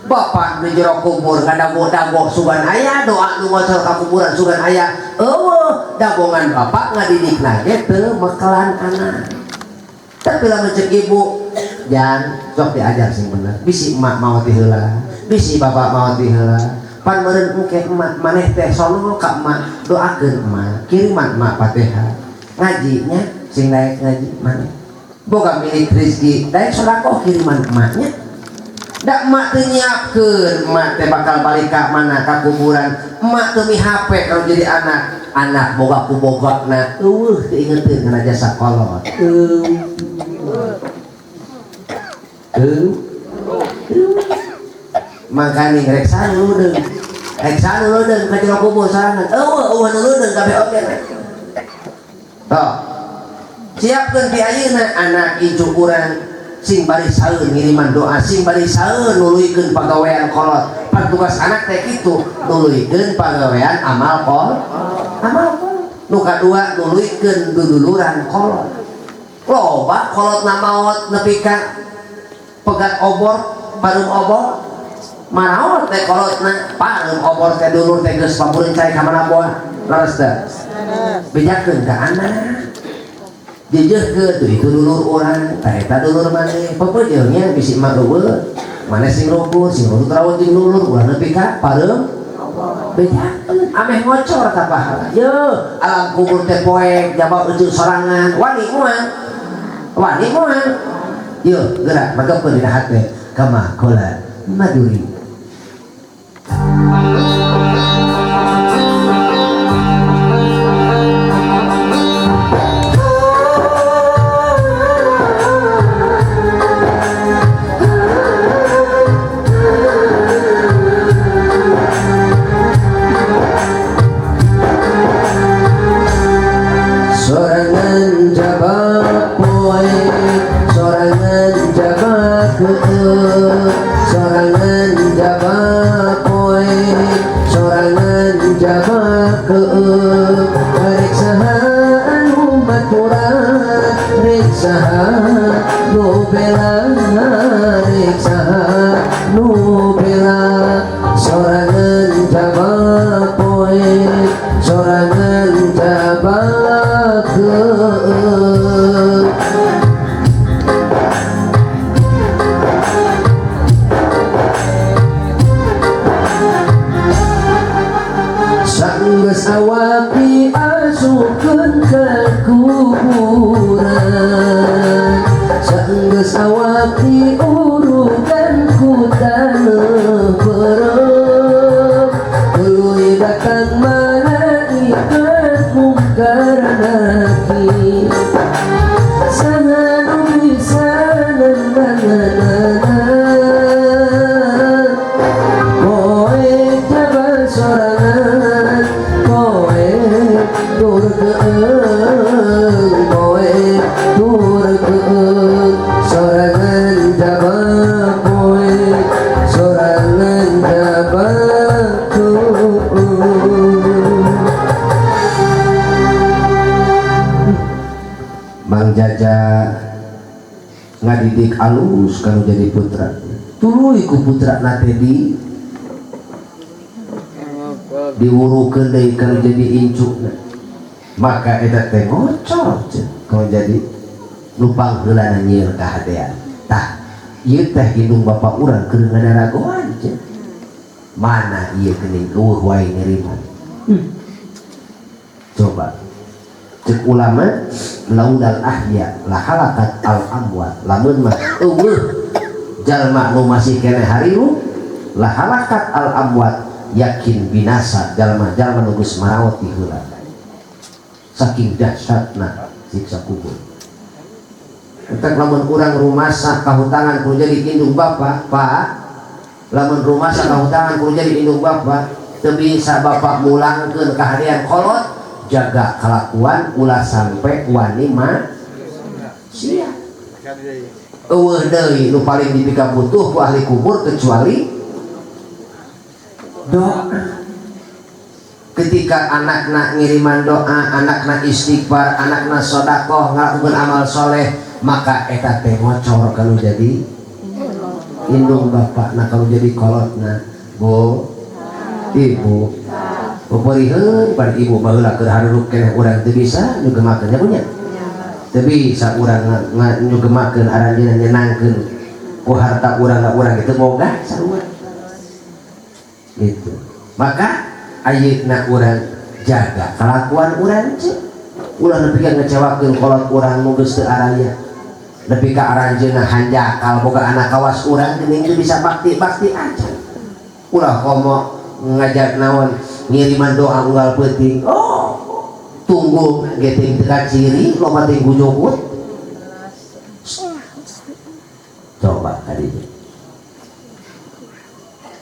bapak di jero kubur ngadago-dago sugan aya doa nu ngocor ka kuburan sugan aya eueuh dagongan bapak ngadidik ge teu mekelan anak tapi lamun ceuk ibu jan sok diajar sing bener bisi emak mau ti heula bisi bapak mau ti heula pan meureun engke emak maneh teh sono ka emak doakeun emak kiriman emak Fatihah ngajinya sing daek ngaji maneh boga milik rezeki daek sedekah kiriman emaknya dak emak teu nyiapkeun emak teh bakal balik ka mana ka kuburan emak teu mihape kalau jadi anak boga ku bogana eueuh teu ingeteun kana jasa kolot makanya rek saludeung ka jero kubur sarangan eueuh nuledeung kabeh oge toh siapkeun ti ayeuna anak icu urang sing bari saeun ngiriman doa sing bari saeun nuluykeun pagawean kolot pan tugas anak teh kitu nuluykeun pagawean amal kolot nu kadua nuluykeun duduluran kolot loba kolot na maot nepi ka pegat obor parum obor manaon teh kolotna parum obor teh dulur teh geus pamureun cai ka mana boa laras teh bejakeun ka anak jejeuh tuh itu dulur urang tah eta dulur maneh pepejeungnya bisi mah eueuh maneh sing rumput sing rumput rawon jeung dulur ulah nepi ka pareum bejakeun ameh ngocor ka pahala yeuh alam kubur teh poek jaba ujug sorangan wani moal yuk gerak magapkeun dina hate kama kola maduri sorangan jabak poe sorangan jabak sorangan jabak poe sorangan jabak rek saha anu baturan rek saha nu bela rek saha nu bela sorangan jabak poe sorangan jabak sanggeus awak diasukeun ka kuburan sanggeus awak diurugan ku taneuh beureum tuluy datang malaikat mungkar nakir sananu bisa nandanana poe jabal sorangan poe turkeun poe turkeun sorangan jabal poe sorangan jabal Mang Jaja ngadidik alus kalau jadi putra tuluy ku putra nate diurukeun deui kalau jadi incuna maka eta teh ngocor kalau jadi lupang heulana nyieun kahadean tah ieu teh indung bapak urang keur ngadaragoan mana ieu geuning eueuh wae ngiriman coba cek ulama laudal ahya la halakat al amwat lamun mah eueuh jalma nu masih keneh hariru la halakat al amwat yakin binasa jalma-jalma nu geus marawat di heula saking dahsyatna siksa kubur entek lamun urang rumasa kahutangan kudu jadi indung bapa pak lamun rumasa kahutangan kudu jadi indung bapa teu bisa bapak mulangkeun kahadian kolot jaga kelakuan ulah sampai wani mah sia eueuh deui nu paling dipika butuh ku ahli kubur kecuali doa ketika anakna ngiriman doa anakna istighfar anakna sedekah ngalakukeun amal soleh maka eta teh ngocor kalau jadi indung bapakna kalau jadi kolotna bu ibu peperiheun pada ibu baheula keur hareup keneh urang teu bisa nyugemakeun nya punya teu bisa urang nyugemakeun aranjeunna nyenangkeun ku harta urang itu boga sarua gitu maka ayeuna urang jaga kelakuan urang ulah nepi ka ngecewakeun kolot urang nu geus teu araya nepi ka aranjeunna hanjakal boga anak kawas urang geuning teu bisa bakti aja ulah komo ngajak naon ngiriman doa unggal peuting oh tunggu geting teka ciri loba teh gujukut coba tadi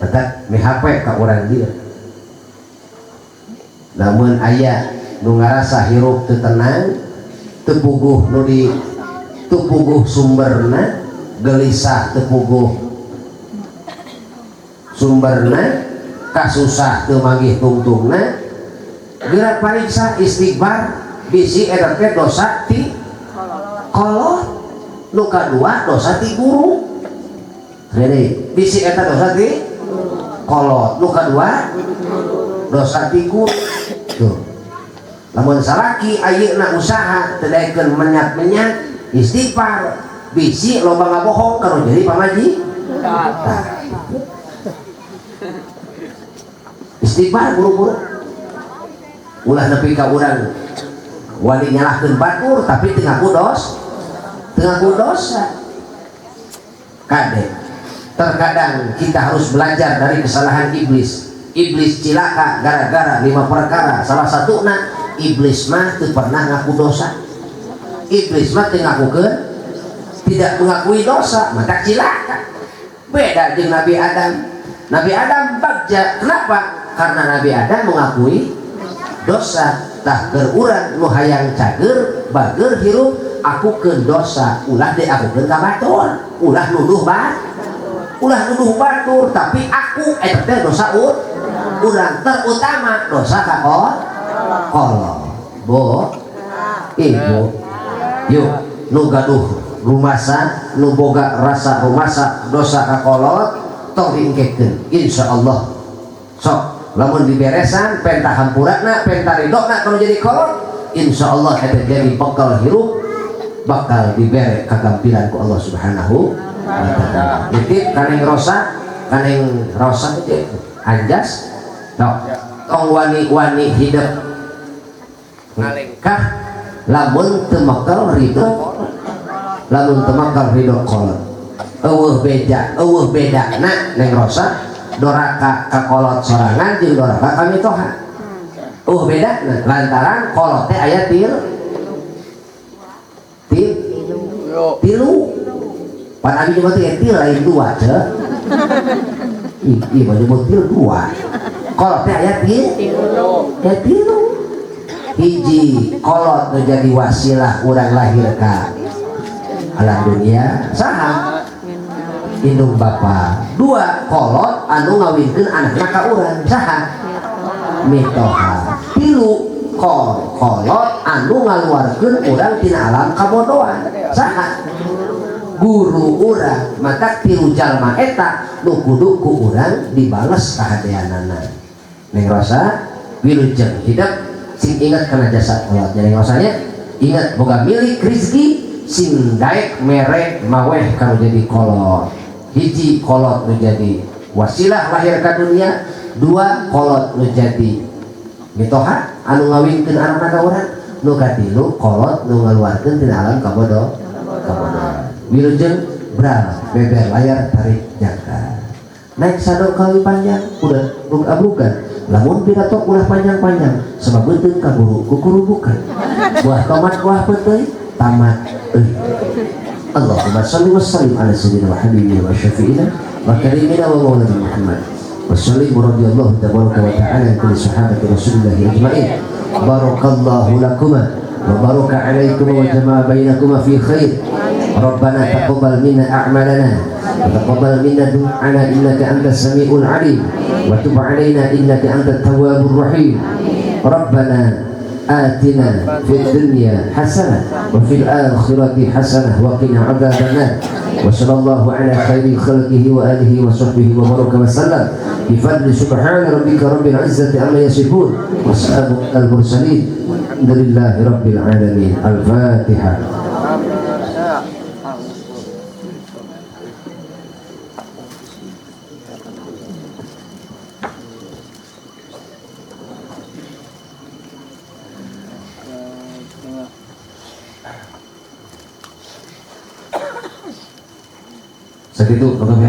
tetap mihapek ka urang dia namun aya nu ngarasa hirup teu tenang teu puguh nu di teu puguh sumberna gelisah teu puguh sumberna kasusah teu manggih tungtungna gerak pariksa istighfar bisi eta teh dosa ti kolot nu kadua dosa ti guru Jadi bisi eta dosa ti kolot, nu kadua dosa ti guru. Tuh. Lamun salaki ayeuna usaha teu daekeun menyat-menyat istighfar, bisi loba ngabohong kalau jadi pamaji. Istighfar buru-buru. Ulah nepi ka urang wali nyalahkeun batur tapi teu ngaku dosa. Kade. Terkadang kita harus belajar dari kesalahan iblis. Iblis cilaka gara-gara 5 perkara. Salah satuna iblis mah teu pernah ngaku dosa. Iblis mah teu ngakukeun, tidak mengakui dosa, maka cilaka. Beda jeung Nabi Adam. Nabi Adam bagja. Kenapa? Karena Nabi Adam mengakui dosa. Tah keur urang nu hayang cager, bager hirup akukeun dosa, ulah deh akukeun ka batur, ulah nuduh batur, tapi aku eta teh dosa urang terutama dosa ka kolot. Bo, ibu, yuk nu gaduh rumasa, nu boga rasa rumasa dosa ka kolot, tong diingkekeun insyaallah. Sok lamun diberesan penta hampuratna penta ridona kalau jadi kolot insyaallah eta jadi bekal hirup bakal dibere kagampiran ku Allah Subhanahu wa taala. Nitip kaneng rosa itu anjas tong wani-wani hidup ngalengkah lamun teu makal ridho kolot eueuh bedana neng rosa doraka ka kolot sorangan jeung doraka ka mitoha. Beda lantaran kolot teh aya tilu. Pan abi nyebut til lain 2 ce. Ih mah nyebut til 2. Kolot teh aya tilu. Hiji kolot nu jadi wasilah urang lahir ka alam dunia saha? Indung bapa. 2 kolot anu ngawinkeun anakna ka urang saha? Mitoha. 3 kolot anu ngaluarkeun urang tina alam kabodohan saha? Guru urang. Maka 3 jalma eta nu kudu ku urang dibales kahadeanana. Neng Rosa wilujeng hidup sing ingat kana jasa kolot. Jadi rasanya ingat boga milik rezeki sing daek mere maweh kanu jadi kolot. Hiji kolot nu jadi wasilah lahir ka dunia, 2 kolot nu jadi mitoha anu ngawinkeun anakna ka urang, nu katilu kolot nu ngaluarkeun tina alam kabodohan. Wilujeng bral beber layar tarik jangka. Naik sado kali panjang udah bukan. Lamun pidato ulah panjang-panjang sebab beuteung ka guru ku guru bukan. Buah tomat buah peuteuy tamat euy. Allahumma shalli wa sallim ala sayyidina wa habibina wa syafi'ina wa karimina wa maulana Muhammad wa sallim radhiyallahu tabaraka wa ta'ala an kulli sahabati Rasulillah ajma'in. Barakallahu lakuma wa baraka alaikum wa jama'a bainakuma fi khair. Rabbana taqabbal minna a'malana wa taqabbal minna du'ana innaka antas samiul alim wa tub alaina innaka antat tawwabur rahim. Rabbana آتنا في الدنيا حسنة وفي الآخرة حسنة وقنا عذاب النار وصلى الله على خير خلقه وآله وصحبه وبارك وسلم بفضل سبحان ربك رب العزة عما يصفون وسلام المرسلين والحمد لله رب العالمين. الفاتحة. Sakitu kami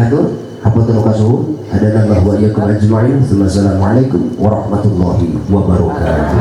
hapunten kasuhun ada nambah wa yakum ajma'in. Assalamualaikum warahmatullahi wabarakatuh.